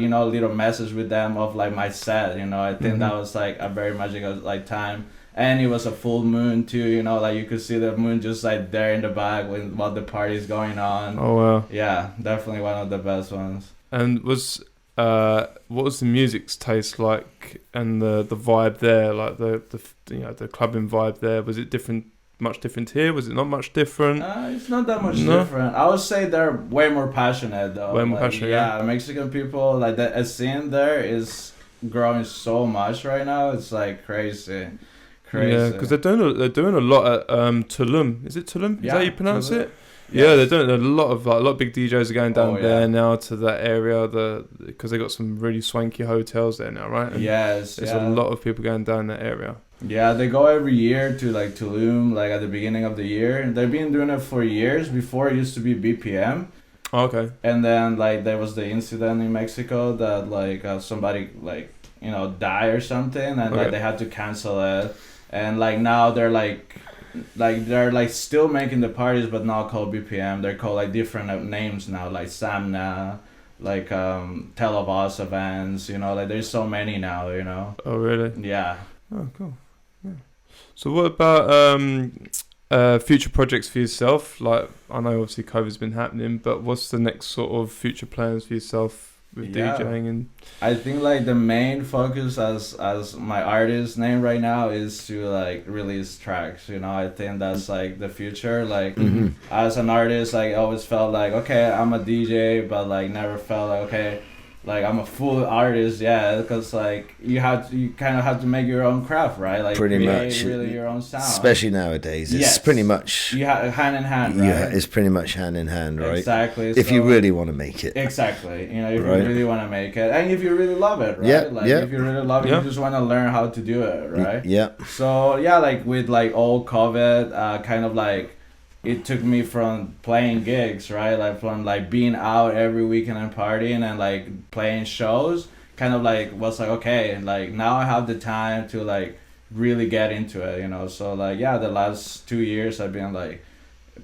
you know little message with them of like my set, you know. I think that was like a very magical like time. And it was a full moon too, you know, like you could see the moon just like there in the back while the party's going on. Oh wow. Yeah, definitely one of the best ones. And was what was the music's taste like, and the vibe there, like the clubbing vibe there? Was it much different here? Was it not much different? It's not that much different. I would say they're way more passionate though. Way more passionate. Yeah, Mexican people, like the scene there is growing so much right now. It's like crazy. Yeah, because they're doing a lot at Tulum. Is it Tulum? Is that how you pronounce it? Yes. Yeah, they're doing a lot of big DJs are going down there now to that area. Because they got some really swanky hotels there now, right? And there's a lot of people going down that area. Yeah, they go every year to like Tulum, like at the beginning of the year. They've been doing it for years. Before it used to be BPM. Oh, okay. And then like there was the incident in Mexico that like somebody like died or something, and like they had to cancel it. And like now they're they're still making the parties, but not called BPM. They're called like different names now, like Samna, like Tel Avos events. Like there's so many now. Oh really? Yeah. Oh cool. Yeah. So what about future projects for yourself? Like I know obviously COVID's been happening, but what's the next sort of future plans for yourself? With DJing and I think like the main focus as my artist name right now is to like release tracks. I think that's like the future. Like as an artist, like I always felt like okay, I'm a DJ, but like never felt like okay, like I'm a full artist. Because like you kind of have to make your own craft, right? Like pretty much really your own sound. Especially nowadays, it's pretty much hand in hand, right? Yeah, it's pretty much hand in hand, right? Exactly. If you really want to make it. Exactly. If you really want to make it, and if you really love it, right? If you really love it, you just want to learn how to do it, right? Yeah. So like with like all COVID, kind of like. It took me from playing gigs, right? Like from like being out every weekend and partying and like playing shows, kind of like was like, okay, like now I have the time to like really get into it, So like, the last 2 years I've been like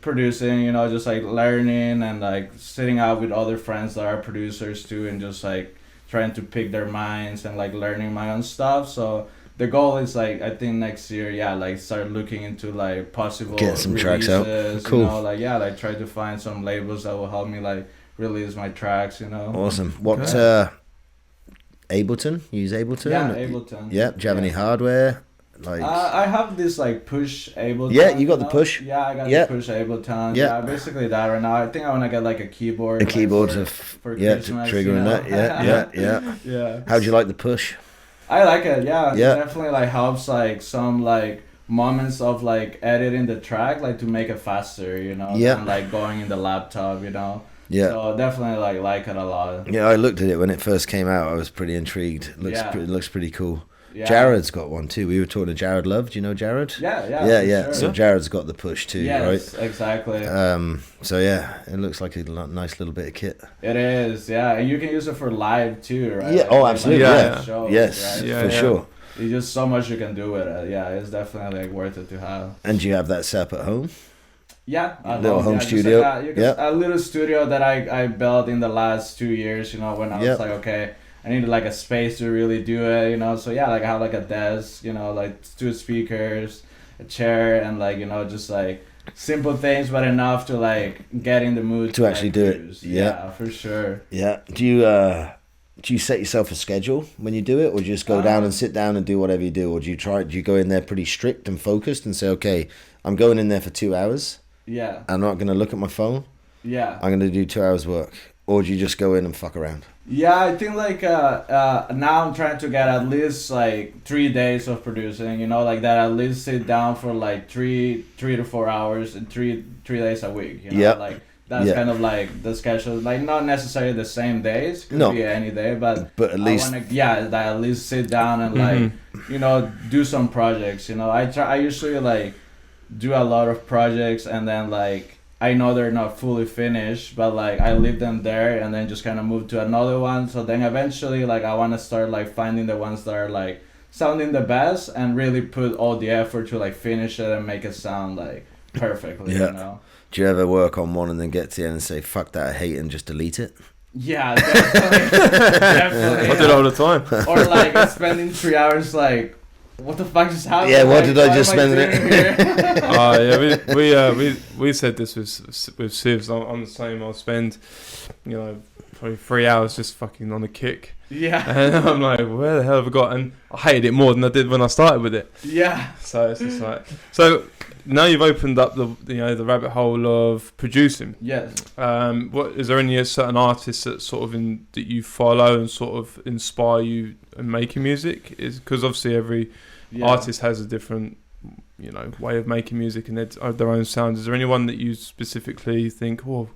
producing, just like learning and like sitting out with other friends that are producers too and just like trying to pick their minds and like learning my own stuff. So the goal is like I think next year, like start looking into like possible get some releases, tracks out. Cool. Like try to find some labels that will help me like release my tracks. Awesome. What Ableton? You use Ableton? Yeah, Ableton. Yeah. Do you have any hardware? Like I have this like push Ableton. Yeah, you got the push. Yeah, I got the push Ableton. Yeah, basically that right now. I think I want to get like a keyboard. A keyboard for Christmas, triggering that. Yeah. Yeah. How'd you like the push? I like it, yeah. It definitely like helps like some like moments of like editing the track like to make it faster, than like going in the laptop, Yeah. So definitely like it a lot. Yeah, I looked at it when it first came out. I was pretty intrigued. It looks pretty cool. Yeah. Jared's got one too. We were talking to Jared Love. Do you know Jared? Yeah. Sure. So Jared's got the push too, right? Yes, exactly. So yeah, it looks like a nice little bit of kit. It is, yeah, and you can use it for live too, right? Yeah. Like, Absolutely. Like shows, yes, right? For sure. There's just so much you can do with it. Yeah, it's definitely like worth it to have. And do you have that set up at home? Yeah, little home studio. A little studio that I built in the last 2 years. When I was like, okay, I needed like a space to really do it. So like I have like a desk. Like 2 speakers, a chair, and like just like simple things, but enough to like get in the mood to actually do it. Yeah, for sure. Yeah. Do you set yourself a schedule when you do it, or do you just go down and sit down and do whatever you do, or do you go in there pretty strict and focused and say, okay, I'm going in there for 2 hours. Yeah. I'm not going to look at my phone. Yeah. I'm going to do 2 hours work. Or do you just go in and fuck around? Yeah, I think like now I'm trying to get at least like 3 days of producing, like that at least sit down for like 3 to 4 hours and three days a week, like that's kind of like the schedule, like not necessarily the same days, could be any day, but at least that at least sit down and like do some projects. I usually like do a lot of projects and then like I know they're not fully finished, but like I leave them there and then just kind of move to another one. So then eventually like I want to start like finding the ones that are like sounding the best and really put all the effort to like finish it and make it sound like perfectly. Do you ever work on one and then get to the end and say, fuck that, I hate it, and just delete it? Yeah, definitely. I do it all the time. Or like spending 3 hours like, what the fuck just happened? Yeah, what did I just spend it? We said this with Sivs. I'm the same. I'll spend, probably 3 hours just fucking on a kick. Yeah. And I'm like, where the hell have I got? And I hated it more than I did when I started with it. Yeah. So it's just like, so now you've opened up the rabbit hole of producing. Yes. What is there any certain artists that sort of that you follow and sort of inspire you in making music? Is because obviously every artist has a different, way of making music and their own sound. Is there anyone that you specifically think, I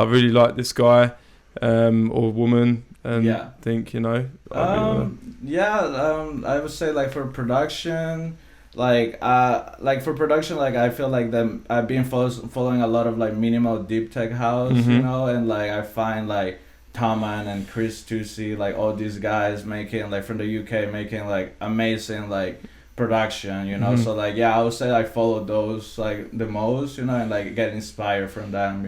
really like this guy or woman, and think, I would say like for production, I feel like I've been following a lot of like minimal deep tech house, and like I find like Taman and Chris Tusi, like all these guys making like from the UK making like amazing like production, so like I would say I follow those like the most, and like get inspired from them,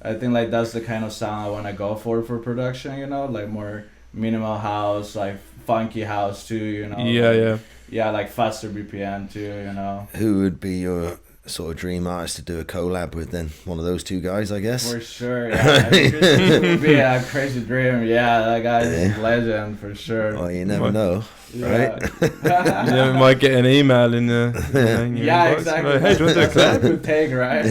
I think like that's the kind of sound I want to go for production, like more minimal house, like funky house too, like faster BPM too, Who would be your sort of dream artist to do a collab with then? One of those two guys, I guess. For sure, yeah. It would be a crazy dream. Yeah, that guy's a legend for sure. Well, you never know, right? You might get an email in the inbox. Exactly. Like, hey, do you want to do a collab? Good take, right?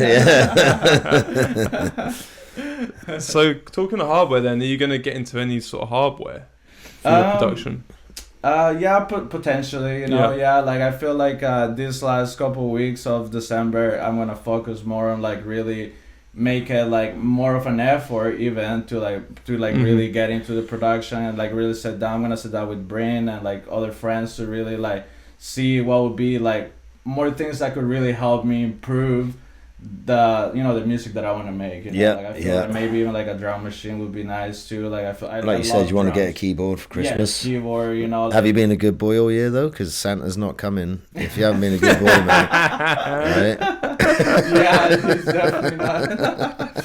Yeah. So, talking of hardware then, are you going to get into any sort of hardware for your production? Potentially, like I feel like this last couple of weeks of December, I'm gonna focus more on like really make it like more of an effort even to really get into the production and like really sit down. I'm gonna sit down with Bryn and like other friends to really like see what would be like more things that could really help me improve the the music that I want to make. Like I feel like maybe even like a drum machine would be nice too. Like I feel like you said, you want to get a keyboard for Christmas. Yeah, keyboard. Have you been a good boy all year though? Because Santa's not coming if you haven't been a good boy, mate. Right? Yeah, it's definitely not.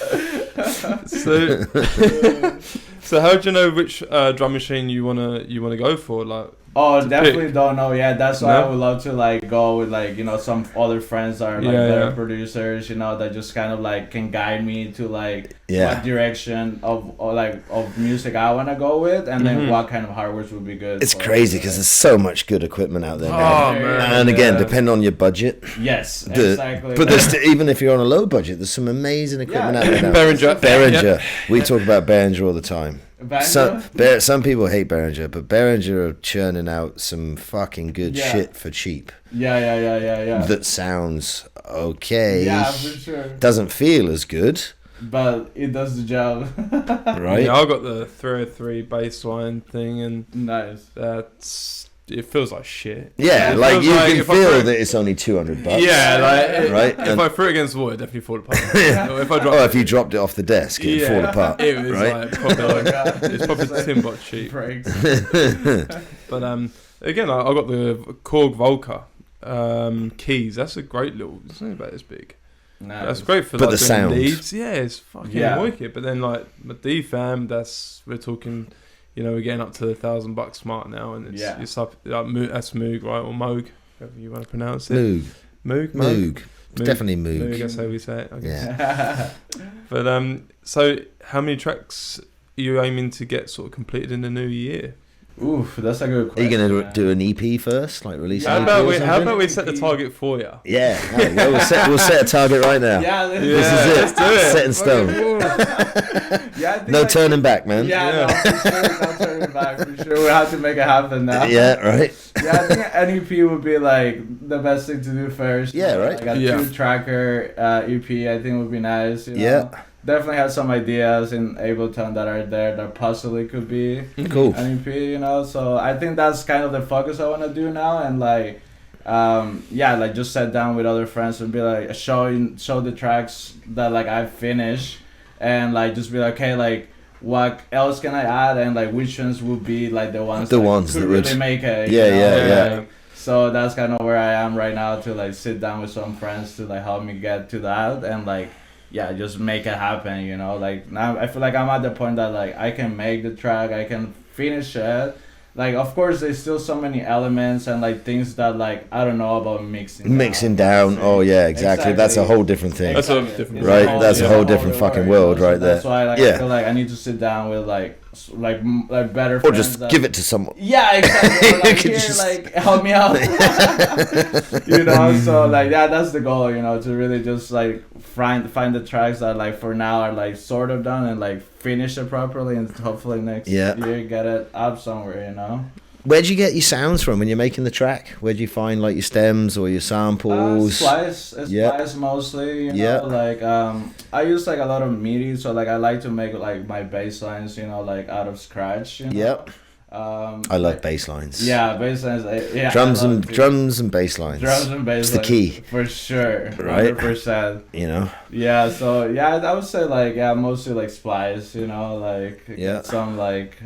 So how do you know which drum machine you wanna go for? Like. Oh, definitely don't know. Yeah, that's why I would love to like go with like some other friends that are like better producers. That just kind of like can guide me to like what direction of music I want to go with, and then what kind of hardware would be good. It's crazy because there's so much good equipment out there. Man. And again, depending on your budget. Yes, exactly. But even if you're on a low budget, there's some amazing equipment out there now. Behringer. Yep. We talk about Behringer all the time. Some people hate Behringer, but Behringer are churning out some fucking good shit for cheap. Yeah. That sounds okay. Yeah, for sure. Doesn't feel as good, but it does the job. Right? Yeah, I got the 303 bassline thing, and nice. It feels like shit. Yeah, like you can feel that it's only $200. Yeah, right. If I threw it against the wall, it'd definitely fall apart. If you dropped it off the desk, it'd fall apart. It was right? like probably it's probably Timbot cheap. But again, I got the Korg Volca keys. That's a great little. It's only about this big. Nice. That's great for but like the sound. leads. Yeah, it's fucking wicked. But then like my D-Fam, we're talking. We're getting up to $1,000 mark now, and it's up. That's Moog, right, or Moog, however you want to pronounce it. Moog. Definitely Moog. Moog, that's how we say it. I guess. Yeah. But so how many tracks are you aiming to get sort of completed in the new year? Oof, that's a good question. Are you going to do an EP first, like release? How about we set the target for you? Yeah, we'll set a target right now. This is it. Let's do it. Set in stone. No turning back, man. No, for sure, no turning back. For sure, we have to make it happen now. Yeah, right. I think an EP would be like the best thing to do first. Yeah, right. Like a 2-tracker EP, I think would be nice. Yeah. Definitely have some ideas in Ableton that are there that possibly could be cool. an EP, so I think that's kind of the focus I want to do now, and like just sit down with other friends and be like show the tracks that like I've finished, and like just be like, okay, like what else can I add, and like which ones would be like the ones that could really make it. Yeah. So that's kind of where I am right now, to like sit down with some friends to like help me get to that, and like just make it happen, like now I feel like I'm at the point that like I can make the track, I can finish it, like of course there's still so many elements and like things that like I don't know about mixing down. Oh yeah, exactly. That's a whole different thing. That's a different right. That's a whole different fucking world right there. That's why like I feel like I need to sit down with like better friends. Or just give it to someone. Yeah, exactly. Or, like, here, like help me out. You know, so like that's the goal. You know, to really just like find the tracks that like for now are like sort of done and like finish it properly and hopefully next year get it up somewhere. You know. Where'd you get your sounds from when you're making the track? Where'd you find like your stems or your samples? Splice mostly, you know, like I use like a lot of MIDI, so like I like to make like my bass lines, you know, like out of scratch, you know. Yep. I love bass lines. Yeah, bass lines. Yeah, drums and bass lines. Drums and bass lines. It's the key. For sure. Right. 100%. You know. Yeah. So yeah, I would say like mostly like splice. You know, like get some like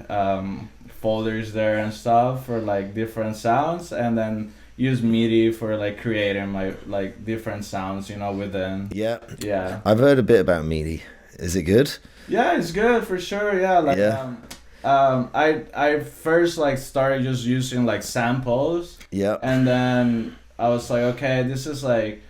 folders there and stuff for like different sounds, and then use MIDI for like creating my like different sounds. You know, within. Yeah. Yeah. I've heard a bit about MIDI. Is it good? Yeah, it's good for sure. Yeah. Like. Yeah. I first like started just using like samples. Yeah. And then I was like, okay, this is like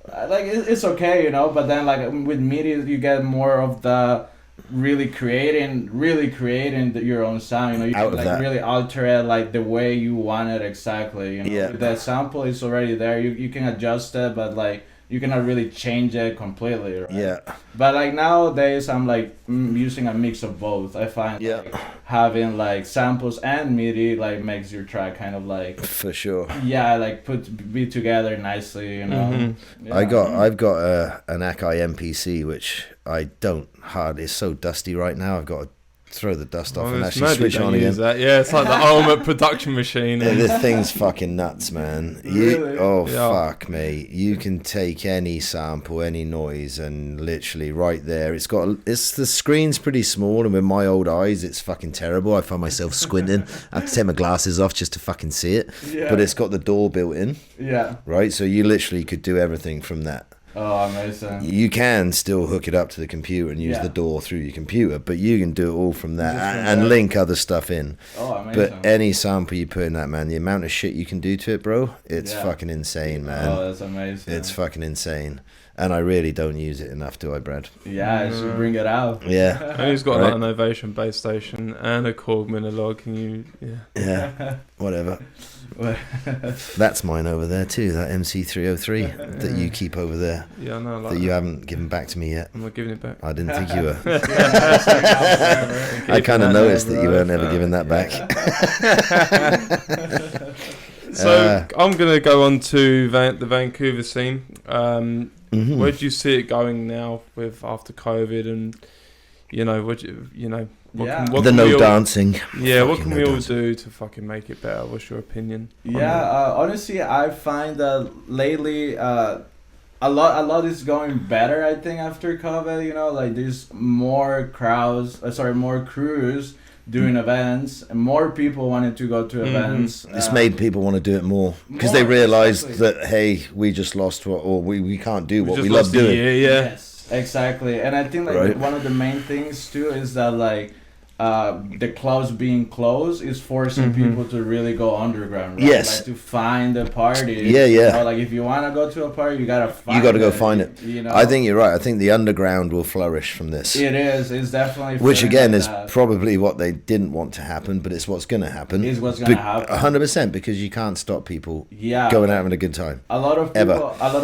it's okay, you know. But then like with MIDI, you get more of the really creating your own sound. You know, you can like really alter it like the way you want it exactly. You know, yeah. The sample is already there. You can adjust it, but like. You cannot really change it completely, right? Yeah. But like nowadays, I'm like using a mix of both. I find like having like samples and MIDI like makes your track kind of like for sure. Yeah, like be together nicely, you know. Mm-hmm. Yeah. I've got an Akai MPC which I don't hardly. It's so dusty right now. I've got to throw the dust off and actually switch on again. Yeah, it's like the ultimate production machine. This thing's fucking nuts, man. Really? Fuck, mate. You can take any sample, any noise, and literally right there. The screen's pretty small, and with my old eyes, it's fucking terrible. I find myself squinting. I have to take my glasses off just to fucking see it. Yeah. But it's got the DAW built in. Yeah. Right, so you literally could do everything from that. Oh, amazing. You can still hook it up to the computer and use the DAW through your computer, but you can do it all from that and link other stuff in. Oh, amazing. But any sample you put in that, man, the amount of shit you can do to it, bro, it's fucking insane, man. Oh, that's amazing. It's fucking insane. And I really don't use it enough, do I, Brad? Yeah, I should bring it out. Yeah. And he's got like an Ovation base station and a Korg Minilog. Can you? Yeah. Whatever. That's mine over there too. That MC303 that you keep over there. Yeah, I know. That you haven't given back to me yet. I'm not giving it back. I didn't think you were. I kind of noticed that you weren't ever giving that back. So I'm gonna go on to the Vancouver scene. Mm-hmm. Where do you see it going now with after COVID and what dancing? Yeah, what can we all do to fucking make it better? What's your opinion? Yeah, honestly, I find that lately a lot is going better. I think after COVID, like there's more crews doing events, and more people wanted to go to events. It's made people want to do it more because they realized that, hey, we just lost we can't do what we love doing. Yes, exactly. And I think like one of the main things too is that like the clubs being closed is forcing people to really go underground, right? Yes. Like to find a party. Yeah. Like if you want to go to a party, you gotta go find it. I think you're right. I think the underground will flourish from this. It is. It's definitely. Which again is probably what they didn't want to happen, but it's what's going to happen. Is what's going to happen. 100%, because you can't stop people going out having a good time. A lot of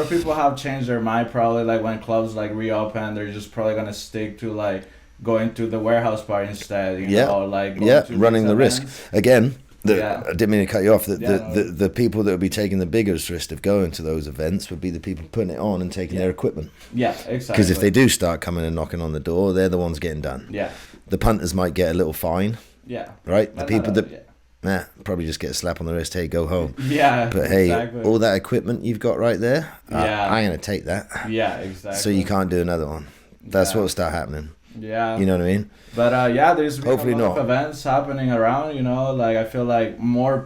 people have changed their mind probably. Like when clubs like reopen, they're just probably gonna stick to like going to the warehouse bar instead, running the risk. Again, I didn't mean to cut you off. The people that would be taking the biggest risk of going to those events would be the people putting it on and taking their equipment. Yeah, exactly. Because if they do start coming and knocking on the door, they're the ones getting done. Yeah. The punters might get a little fine. Yeah. Right? The people probably just get a slap on the wrist, hey, go home. Yeah. But hey, all that equipment you've got right there, I'm going to take that. Yeah, exactly. So you can't do another one. That's what will start happening. Yeah, you know what I mean. But there's hopefully a lot of events happening around. Like I feel like more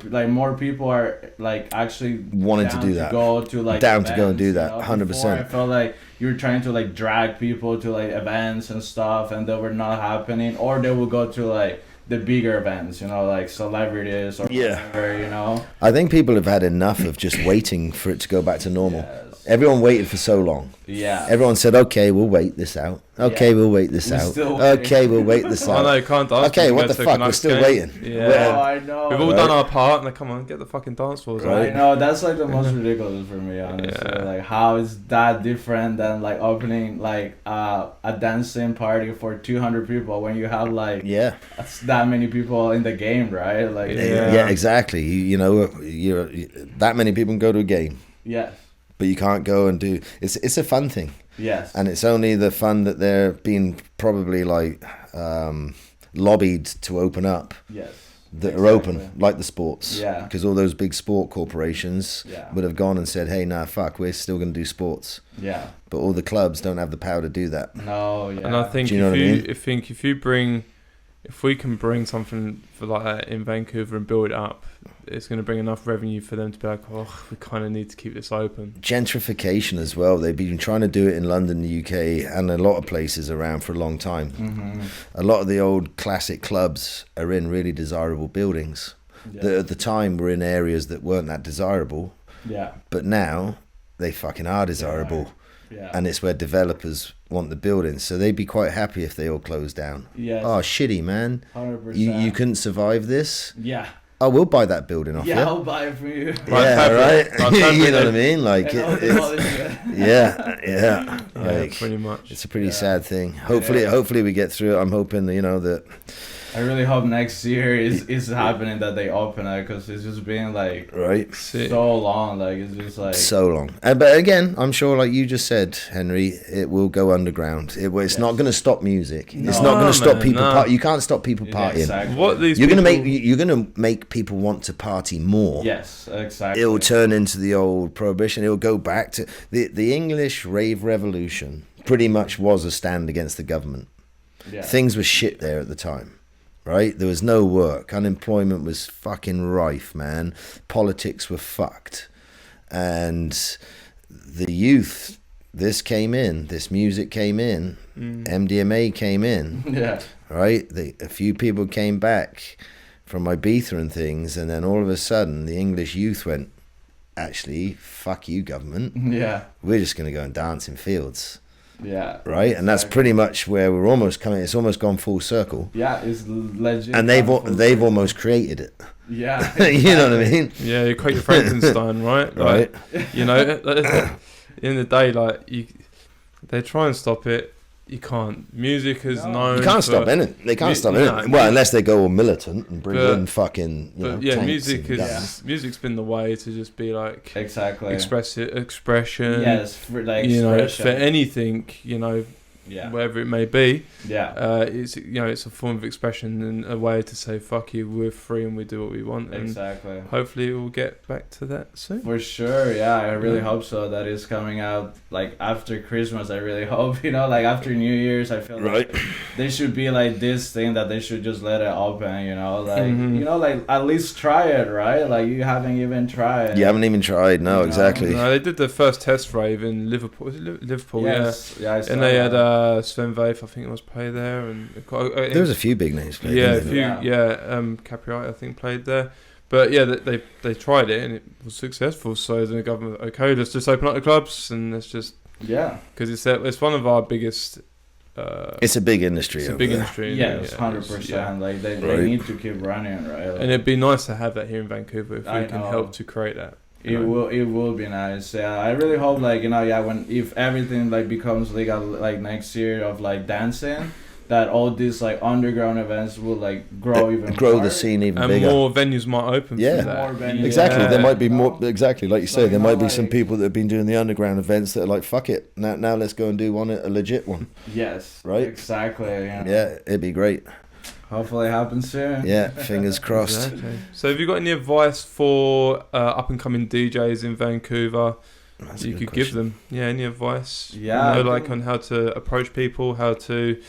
people are like actually wanting to do that. Go to like down events, to go and do that. 100%. I felt like you were trying to like drag people to like events and stuff, and they were not happening, or they would go to like the bigger events, you know, like celebrities or whatever, you know. I think people have had enough of just waiting for it to go back to normal. Yes. Everyone waited for so long. Yeah. Everyone said, okay, we'll wait this out. Okay, we'll wait this out. Okay, we'll wait this out. I know, you can't dance. Okay, what the fuck? We're still waiting. Yeah. Oh, I know. We've all done our part, and come on, get the fucking dance floors right. I know, that's like the most ridiculous for me, honestly. Yeah. Like, how is that different than like opening like a dancing party for 200 people when you have like that many people in the game, right? Like yeah, exactly. You know, you're that many people can go to a game. Yes. But you can't go and do it's a fun thing. Yes. And it's only the fun that they're being probably like lobbied to open up. Yes. That are open, like the sports. Yeah. Because all those big sport corporations would have gone and said, hey, nah, fuck, we're still going to do sports. Yeah. But all the clubs don't have the power to do that. No, yeah. And I think if we can bring something for like that in Vancouver and build it up, it's going to bring enough revenue for them to be like, oh, we kind of need to keep this open. Gentrification as well. They've been trying to do it in London, the UK, and a lot of places around for a long time. Mm-hmm. A lot of the old classic clubs are in really desirable buildings that at the time were in areas that weren't that desirable. Yeah. But now they fucking are desirable. Yeah. And it's where developers want the buildings, so they'd be quite happy if they all closed down. Yes. Oh, shitty, man. 100%. You couldn't survive this? Yeah. Oh, we'll buy that building off you. Yeah, I'll buy it from you. Yeah, right? You know what I mean? Like, yeah. Like, pretty much. It's a pretty sad thing. Hopefully we get through it. I'm hoping that, you know, that... I really hope next year is happening that they open it, because it's just been like so long, like it's just like so long. But again, I'm sure, like you just said, Henry, it will go underground. It's not going to stop music. No, it's not going to stop people. You can't stop people partying. Exactly. You're going to make people want to party more. Yes, exactly. It will turn into the old prohibition. It will go back to the English rave revolution. Pretty much was a stand against the government. Yeah. Things were shit there at the time. Right? There was no work. Unemployment was fucking rife, man. Politics were fucked. And the youth, this music came in. MDMA came in. Yeah. Right? A few people came back from Ibiza and things, and then all of a sudden the English youth went, actually, fuck you, government. Yeah. We're just going to go and dance in fields. Yeah. Right, and that's pretty much where we're almost coming. It's almost gone full circle. Yeah, it's legit. And they've almost created it. Yeah. Exactly. You know what I mean? Yeah, you create your Frankenstein, right? Right. You know, at the end of the day, like they try and stop it. You can't. Music is known. You can't stop anything. They can't stop anything. Well, unless they go all militant and bring in fucking. Music's been the way to just be like expression. Yes, for like you know, for anything, you know, whatever it may be. Yeah. It's it's a form of expression and a way to say fuck you. We're free and we do what we want. Exactly. And hopefully we'll get back to that soon. For sure. Yeah, I really hope so. That is coming out like after Christmas. I really hope, you know, like after New Year's. I feel like they should be like this thing that they should just let it open. You know, like you know, like at least try it, right? Like you haven't even tried. You haven't even tried. No, exactly. No, they did the first test rave in Liverpool. Was it Liverpool? Yes. Yeah. And they had Sven Vaith, I think it was play there, and there was a few big names played. Capriati I think played there, but they tried it and it was successful. So the government, okay, let's just open up the clubs and let's just because it's one of our biggest. It's a big industry. It's a big industry. Yeah, it's 100%. Like they need to keep running, right? Like, and it'd be nice to have that here in Vancouver if we can help to create that. It will be nice. Yeah, I really hope if everything like becomes legal like next year of like dancing, that all these like underground events will like grow the scene even bigger. And more venues might open. Yeah, for that. More venues. Exactly. Yeah. There might be more. Exactly, like you say, there might be some people that have been doing the underground events that are like, fuck it, now let's go and do a legit one. Yes. Right. Exactly. Yeah, it'd be great. Hopefully it happens soon. Yeah, fingers crossed. Exactly. So have you got any advice for up and coming DJs in Vancouver? You could give them? Yeah, any advice? Yeah. Like on how to approach people, how to,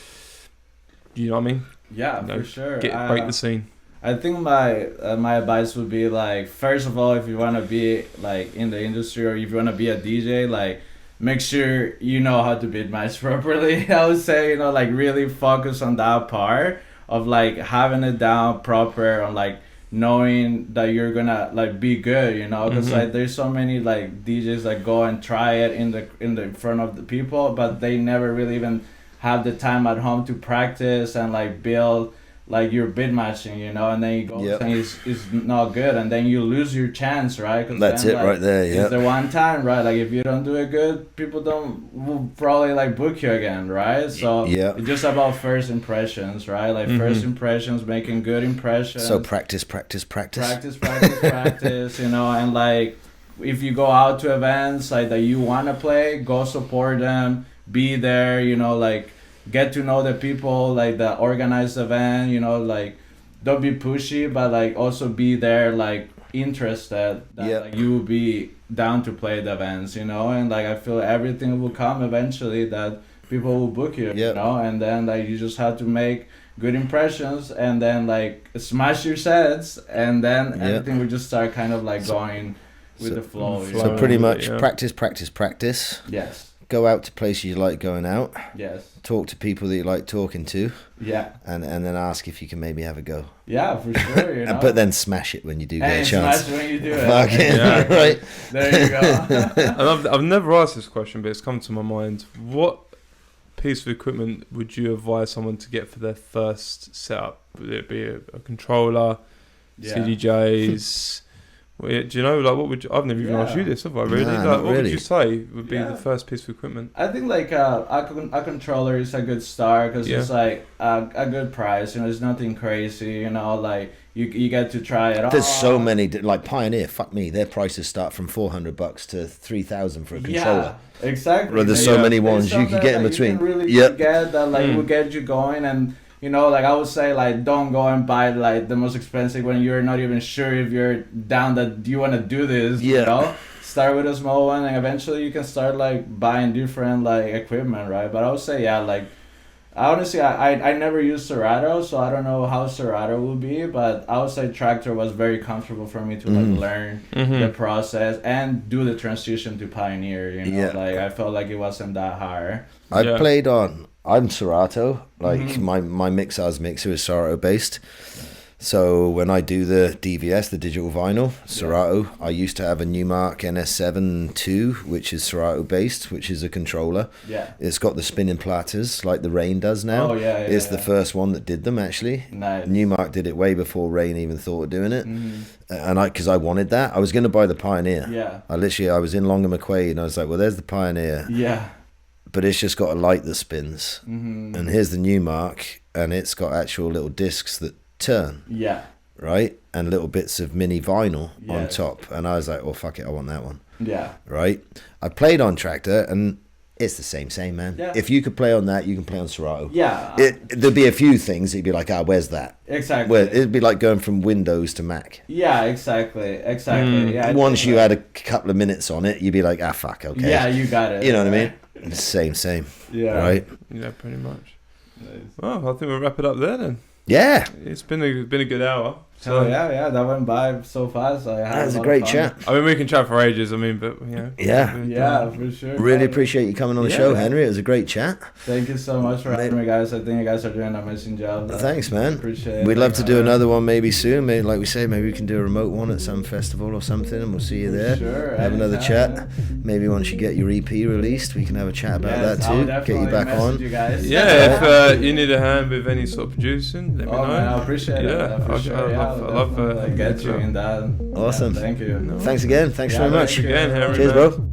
you know what I mean? Yeah, for sure. Break the scene. I think my advice would be like, first of all, if you want to be like in the industry or if you want to be a DJ, like make sure you know how to beat match properly. I would say, like really focus on that part of like having it down proper and like knowing that you're gonna like be good, you know, because like there's so many like DJs that go and try it in the front of the people, but they never really even have the time at home to practice and like build like your beat matching, you know, and then you go and it's not good, and then you lose your chance, right? Cause that's then, it, like, right there. Yeah, it's the one time, right? Like if you don't do it good, people will probably like book you again, right? So it's just about first impressions, right? Like first impressions, making good impressions. So practice, you know, and like if you go out to events like that you want to play, go support them, be there, you know, like get to know the people like that organize the event, you know, like don't be pushy, but like also be there, like interested that like you will be down to play the events, you know, and like I feel everything will come eventually that people will book you, you know, and then like you just have to make good impressions and then like smash your sets, and then everything will just start kind of like going with the flow. So pretty much practice. Yes. Go out to places you like going out. Yes. Talk to people that you like talking to. Yeah. And then ask if you can maybe have a go. Yeah, for sure. You know? But then smash it when you do get a chance. Smash when you do it. Right. There you go. And I've never asked this question, but it's come to my mind. What piece of equipment would you advise someone to get for their first setup? Would it be a controller, CDJs? Well, do you know, like, what would you, I've never even asked you this, have I, really? Nah, like, what really. would you say would be the first piece of equipment? I think, like, a controller is a good start, because it's, like, a good price, you know, it's nothing crazy, you know, like, you get to try it all. There's so many, like, Pioneer, fuck me, their prices start from $400 to $3,000 for a controller. Yeah, exactly. Well, there's so many ones you could get in between. You can really get that, like, will get you going, and you know, like I would say, like don't go and buy like the most expensive when you're not even sure if you're down that you want to do this. You know, start with a small one, and eventually you can start like buying different like equipment, right? But I would say, like honestly, I never used Serato, so I don't know how Serato will be, but I would say Tractor was very comfortable for me to like learn the process and do the transition to Pioneer. You know, like I felt like it wasn't that hard. I played on. I'm Serato, like my Mixar's mixer is Serato based. So when I do the DVS, the digital vinyl, Serato, I used to have a Newmark NS7 II, which is Serato based, which is a controller. Yeah. It's got the spinning platters like the Rain does now. It's the first one that did them, actually. Nice. Newmark did it way before Rain even thought of doing it. And because I wanted that, I was going to buy the Pioneer. Yeah. I was in Long and McQuaid and I was like, well, there's the Pioneer. Yeah. But it's just got a light that spins. And here's the Newmark, and it's got actual little discs that turn. Yeah. Right? And little bits of mini vinyl on top. And I was like, well, fuck it, I want that one. Yeah. Right? I played on Tractor, and it's the same, man. Yeah. If you could play on that, you can play on Serato. Yeah. There'd be a few things that you'd be like, where's that? Exactly. It'd be like going from Windows to Mac. Yeah, exactly. Yeah. Once you had a couple of minutes on it, you'd be like, fuck, okay. Yeah, you got it. You know what I mean? Same. Yeah. Right? Yeah, pretty much. Nice. Well, I think we'll wrap it up there then. Yeah. It's been a good hour. So yeah, that went by so fast. That was a great chat. I mean, we can chat for ages. I mean, but you know. Yeah, for sure. Really appreciate you coming on the show, Henry. It was a great chat. Thank you so much for having me, guys. I think you guys are doing an amazing job. Thanks, man. Appreciate it. We'd love to do another one maybe soon. Maybe, like we say, maybe we can do a remote one at some festival or something, and we'll see you there. Sure. Have another chat. Maybe once you get your EP released, we can have a chat about that too. Get you back on. You guys. Yeah, if you need a hand with any sort of producing, let me know. Man, I appreciate it. I love get you in that. Awesome. Thank you. Thanks again. Thanks very much. Again, Henry, Cheers, bro.